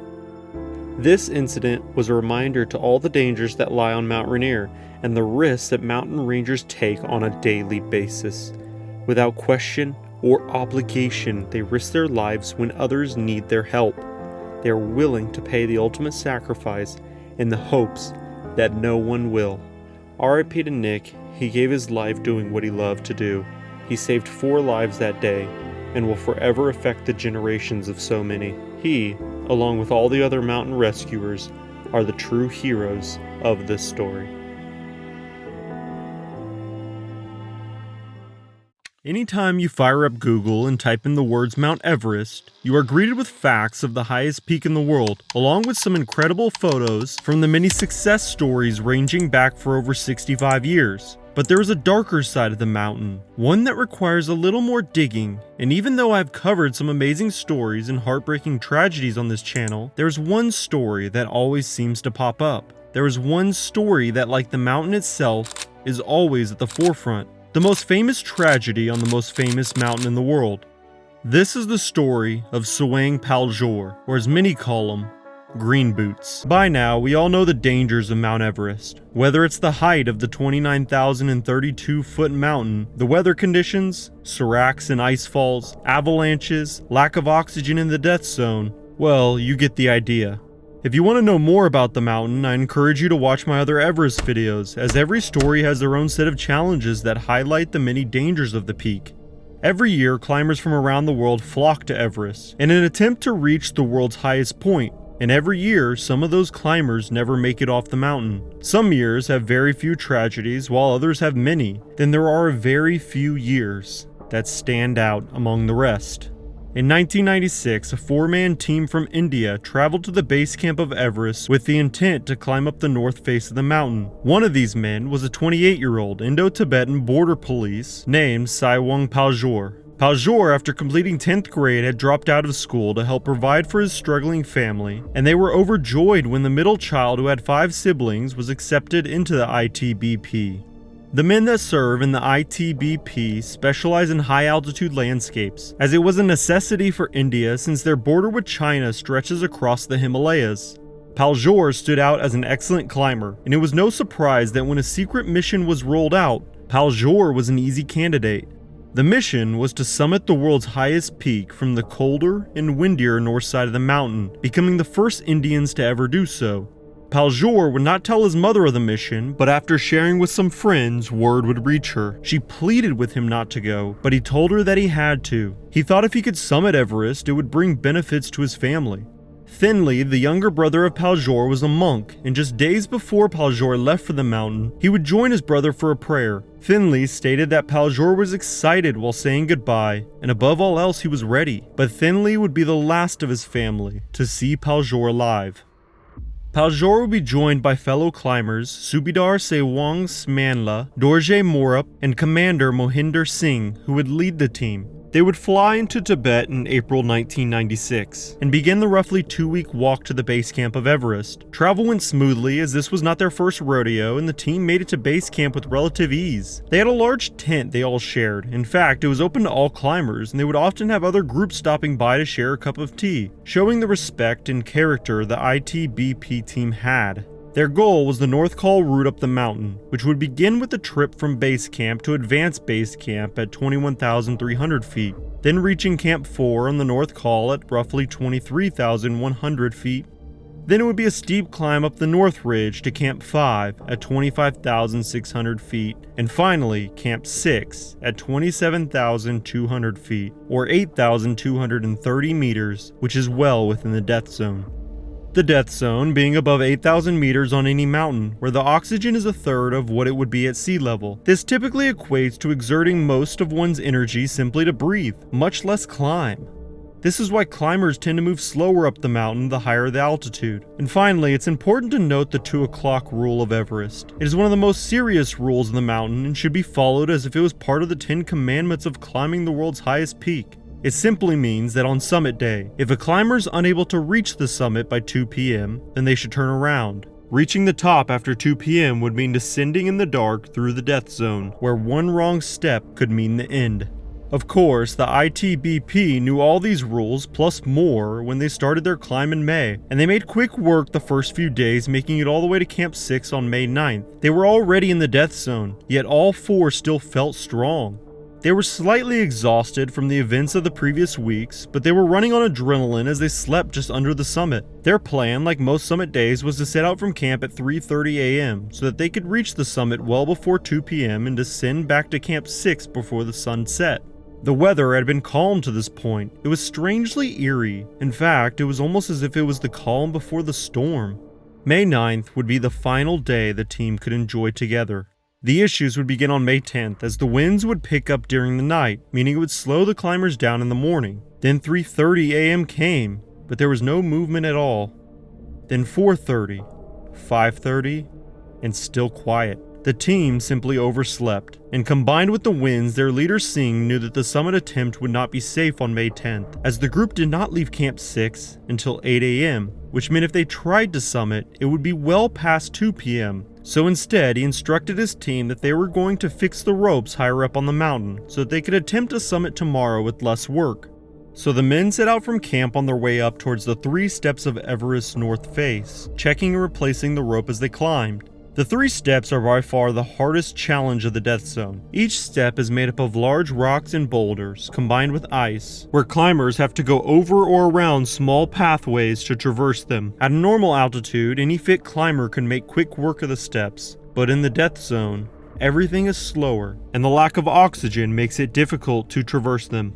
This incident was a reminder to all the dangers that lie on Mount Rainier and the risks that mountain rangers take on a daily basis. Without question or obligation, they risk their lives when others need their help. They are willing to pay the ultimate sacrifice in the hopes that no one will. R.I.P. to Nick, he gave his life doing what he loved to do. He saved 4 lives that day and will forever affect the generations of so many. He, along with all the other mountain rescuers, are the true heroes of this story. Anytime you fire up Google and type in the words Mount Everest, you are greeted with facts of the highest peak in the world, along with some incredible photos from the many success stories ranging back for over 65 years. But there is a darker side of the mountain, one that requires a little more digging, and even though I've covered some amazing stories and heartbreaking tragedies on this channel, there's one story that always seems to pop up. There is one story that, like the mountain itself, is always at the forefront. The most famous tragedy on the most famous mountain in the world. This is the story of Tsewang Paljor, or as many call him, Green Boots. By now, we all know the dangers of Mount Everest. Whether it's the height of the 29,032-foot mountain, the weather conditions, seracs and ice falls, avalanches, lack of oxygen in the death zone, well, you get the idea. If you want to know more about the mountain, I encourage you to watch my other Everest videos, as every story has their own set of challenges that highlight the many dangers of the peak. Every year, climbers from around the world flock to Everest in an attempt to reach the world's highest point, and every year, some of those climbers never make it off the mountain. Some years have very few tragedies, while others have many. Then there are very few years that stand out among the rest. In 1996, a 4-man team from India traveled to the base camp of Everest with the intent to climb up the north face of the mountain. One of these men was a 28-year-old Indo-Tibetan border police named Tsewang Paljor. Paljor, after completing 10th grade, had dropped out of school to help provide for his struggling family, and they were overjoyed when the middle child, who had 5 siblings, was accepted into the ITBP. The men that serve in the ITBP specialize in high-altitude landscapes, as it was a necessity for India since their border with China stretches across the Himalayas. Paljor stood out as an excellent climber, and it was no surprise that when a secret mission was rolled out, Paljor was an easy candidate. The mission was to summit the world's highest peak from the colder and windier north side of the mountain, becoming the first Indians to ever do so. Paljor would not tell his mother of the mission, but after sharing with some friends, word would reach her. She pleaded with him not to go, but he told her that he had to. He thought if he could summit Everest, it would bring benefits to his family. Finley, the younger brother of Paljor, was a monk, and just days before Paljor left for the mountain, he would join his brother for a prayer. Finley stated that Paljor was excited while saying goodbye, and above all else he was ready, but Finley would be the last of his family to see Paljor alive. Paljor would be joined by fellow climbers Subedar Tsewang Smanla, Dorje Morup, and Commander Mohinder Singh, who would lead the team. They would fly into Tibet in April 1996 and begin the roughly 2-week walk to the base camp of Everest. Travel went smoothly as this was not their first rodeo and the team made it to base camp with relative ease. They had a large tent they all shared. In fact, it was open to all climbers and they would often have other groups stopping by to share a cup of tea, showing the respect and character the ITBP team had. Their goal was the North Col route up the mountain, which would begin with the trip from base camp to advanced base camp at 21,300 feet, then reaching Camp 4 on the North Col at roughly 23,100 feet. Then it would be a steep climb up the North Ridge to Camp 5 at 25,600 feet, and finally Camp 6 at 27,200 feet, or 8,230 meters, which is well within the death zone. The death zone being above 8,000 meters on any mountain, where the oxygen is a third of what it would be at sea level. This typically equates to exerting most of one's energy simply to breathe, much less climb. This is why climbers tend to move slower up the mountain the higher the altitude. And finally, it's important to note the 2 o'clock rule of Everest. It is one of the most serious rules of the mountain and should be followed as if it was part of the 10 commandments of climbing the world's highest peak. It simply means that on summit day, if a climber is unable to reach the summit by 2 p.m., then they should turn around. Reaching the top after 2 p.m. would mean descending in the dark through the death zone, where one wrong step could mean the end. Of course, the ITBP knew all these rules plus more when they started their climb in May, and they made quick work the first few days, making it all the way to Camp 6 on May 9th. They were already in the death zone, yet all four still felt strong. They were slightly exhausted from the events of the previous weeks, but they were running on adrenaline as they slept just under the summit. Their plan, like most summit days, was to set out from camp at 3:30 a.m. so that they could reach the summit well before 2 p.m. and descend back to Camp 6 before the sun set. The weather had been calm to this point. It was strangely eerie. In fact, it was almost as if it was the calm before the storm. May 9th would be the final day the team could enjoy together. The issues would begin on May 10th as the winds would pick up during the night, meaning it would slow the climbers down in the morning. Then 3:30 a.m. came, but there was no movement at all. Then 4:30, 5:30, and still quiet. The team simply overslept, and combined with the winds, their leader Singh knew that the summit attempt would not be safe on May 10th, as the group did not leave Camp 6 until 8 a.m., which meant if they tried to summit, it would be well past 2 p.m. So instead, he instructed his team that they were going to fix the ropes higher up on the mountain so that they could attempt a summit tomorrow with less work. So the men set out from camp on their way up towards the 3 steps of Everest's north face, checking and replacing the rope as they climbed. The 3 steps are by far the hardest challenge of the death zone. Each step is made up of large rocks and boulders, combined with ice, where climbers have to go over or around small pathways to traverse them. At a normal altitude, any fit climber can make quick work of the steps, but in the death zone, everything is slower, and the lack of oxygen makes it difficult to traverse them.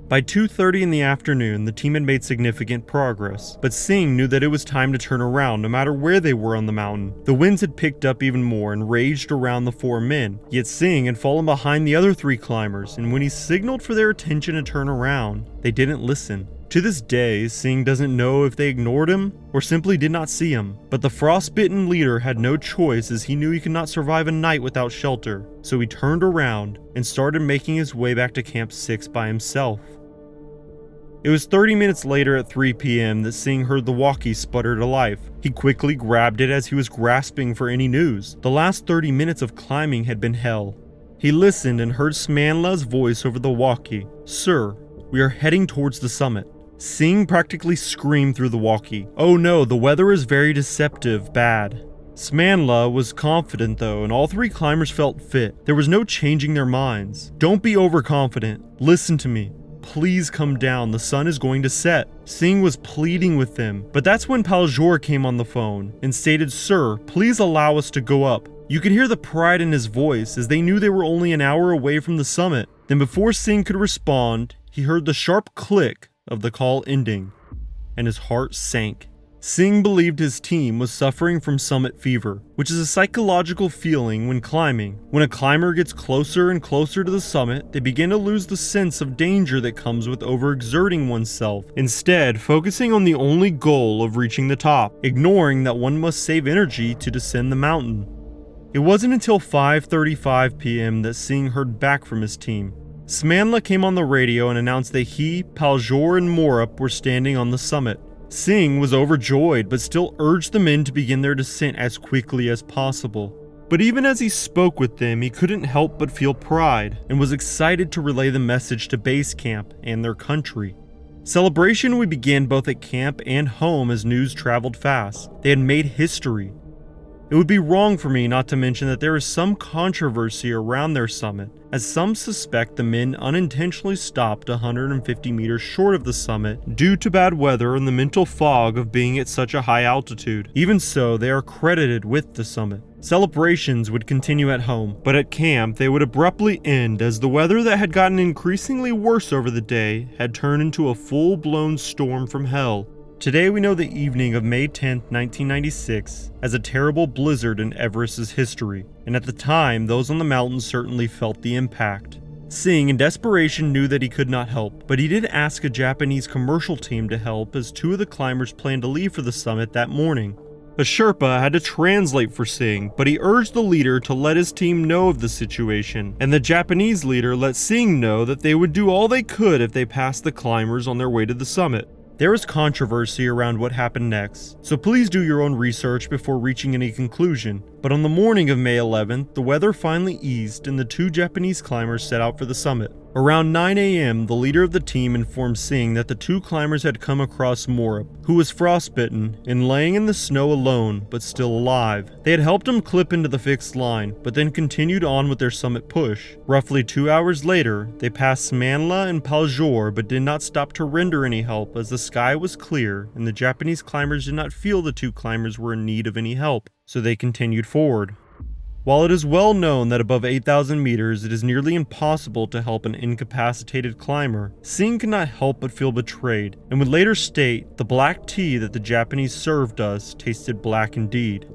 By 2:30 in the afternoon, the team had made significant progress, but Singh knew that it was time to turn around no matter where they were on the mountain. The winds had picked up even more and raged around the 4 men, yet Singh had fallen behind the other 3 climbers, and when he signaled for their attention to turn around, they didn't listen. To this day, Singh doesn't know if they ignored him or simply did not see him, but the frostbitten leader had no choice as he knew he could not survive a night without shelter, so he turned around and started making his way back to Camp 6 by himself. It was 30 minutes later at 3 p.m. that Singh heard the walkie sputter to life. He quickly grabbed it as he was grasping for any news. The last 30 minutes of climbing had been hell. He listened and heard Smanla's voice over the walkie. "Sir, we are heading towards the summit." Singh practically screamed through the walkie. "Oh no, the weather is very deceptive, bad." Smanla was confident though, and all 3 climbers felt fit. There was no changing their minds. "Don't be overconfident. Listen to me. Please come down, the sun is going to set." Singh was pleading with them, but that's when Paljor came on the phone and stated, "Sir, please allow us to go up." You could hear the pride in his voice as they knew they were only an hour away from the summit. Then before Singh could respond, he heard the sharp click of the call ending, and his heart sank. Singh believed his team was suffering from summit fever, which is a psychological feeling when climbing. When a climber gets closer and closer to the summit, they begin to lose the sense of danger that comes with overexerting oneself, instead focusing on the only goal of reaching the top, ignoring that one must save energy to descend the mountain. It wasn't until 5:35 p.m. that Singh heard back from his team. Smanla came on the radio and announced that he, Paljor, and Morup were standing on the summit. Singh was overjoyed, but still urged the men to begin their descent as quickly as possible. But even as he spoke with them, he couldn't help but feel pride, and was excited to relay the message to base camp and their country. Celebration would begin both at camp and home as news traveled fast. They had made history. It would be wrong for me not to mention that there is some controversy around their summit, as some suspect the men unintentionally stopped 150 meters short of the summit due to bad weather and the mental fog of being at such a high altitude. Even so, they are credited with the summit. Celebrations would continue at home, but at camp they would abruptly end as the weather that had gotten increasingly worse over the day had turned into a full-blown storm from hell. Today we know the evening of May 10, 1996 as a terrible blizzard in Everest's history, and at the time those on the mountain certainly felt the impact. Singh in desperation knew that he could not help, but he did ask a Japanese commercial team to help as 2 of the climbers planned to leave for the summit that morning. A Sherpa had to translate for Singh, but he urged the leader to let his team know of the situation, and the Japanese leader let Singh know that they would do all they could if they passed the climbers on their way to the summit. There is controversy around what happened next, so please do your own research before reaching any conclusion. But on the morning of May 11th, the weather finally eased and the two Japanese climbers set out for the summit. Around 9 a.m., the leader of the team informed Singh that the two climbers had come across Morab, who was frostbitten and laying in the snow alone, but still alive. They had helped him clip into the fixed line, but then continued on with their summit push. Roughly 2 hours later, they passed Manla and Paljor, but did not stop to render any help as the sky was clear and the Japanese climbers did not feel the two climbers were in need of any help, so they continued forward. While it is well known that above 8,000 meters it is nearly impossible to help an incapacitated climber, Singh could not help but feel betrayed, and would later state, "The black tea that the Japanese served us tasted black indeed."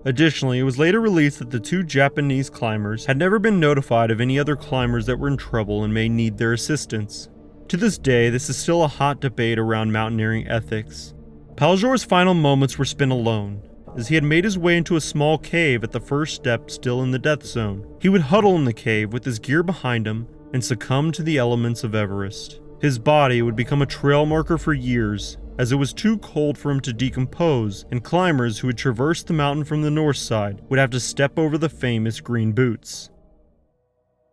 Additionally, it was later released that the two Japanese climbers had never been notified of any other climbers that were in trouble and may need their assistance. To this day, this is still a hot debate around mountaineering ethics. Paljor's final moments were spent alone, as he had made his way into a small cave at the first step still in the death zone. He would huddle in the cave with his gear behind him and succumb to the elements of Everest. His body would become a trail marker for years, as it was too cold for him to decompose, and climbers who had traversed the mountain from the north side would have to step over the famous green boots.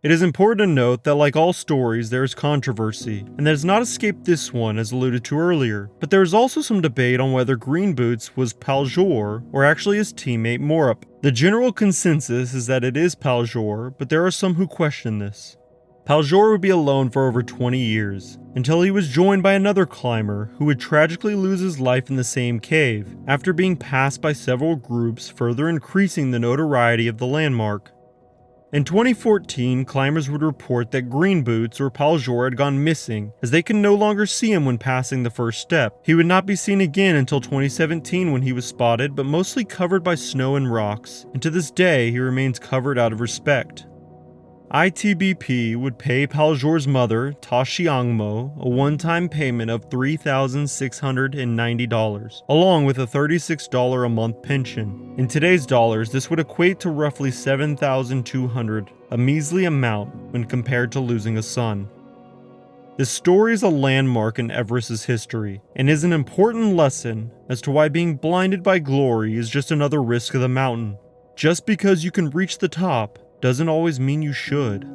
It is important to note that like all stories, there is controversy, and that has not escaped this one as alluded to earlier, but there is also some debate on whether Green Boots was Paljor or actually his teammate Morab. The general consensus is that it is Paljor, but there are some who question this. Paljor would be alone for over 20 years, until he was joined by another climber who would tragically lose his life in the same cave, after being passed by several groups, further increasing the notoriety of the landmark. In 2014, climbers would report that Green Boots or Paljor had gone missing, as they could no longer see him when passing the first step. He would not be seen again until 2017 when he was spotted, but mostly covered by snow and rocks, and to this day he remains covered out of respect. ITBP would pay Paljor's mother, Tashi Angmo, a one-time payment of $3,690, along with a $36 a month pension. In today's dollars, this would equate to roughly $7,200, a measly amount when compared to losing a son. This story is a landmark in Everest's history, and is an important lesson as to why being blinded by glory is just another risk of the mountain. Just because you can reach the top doesn't always mean you should.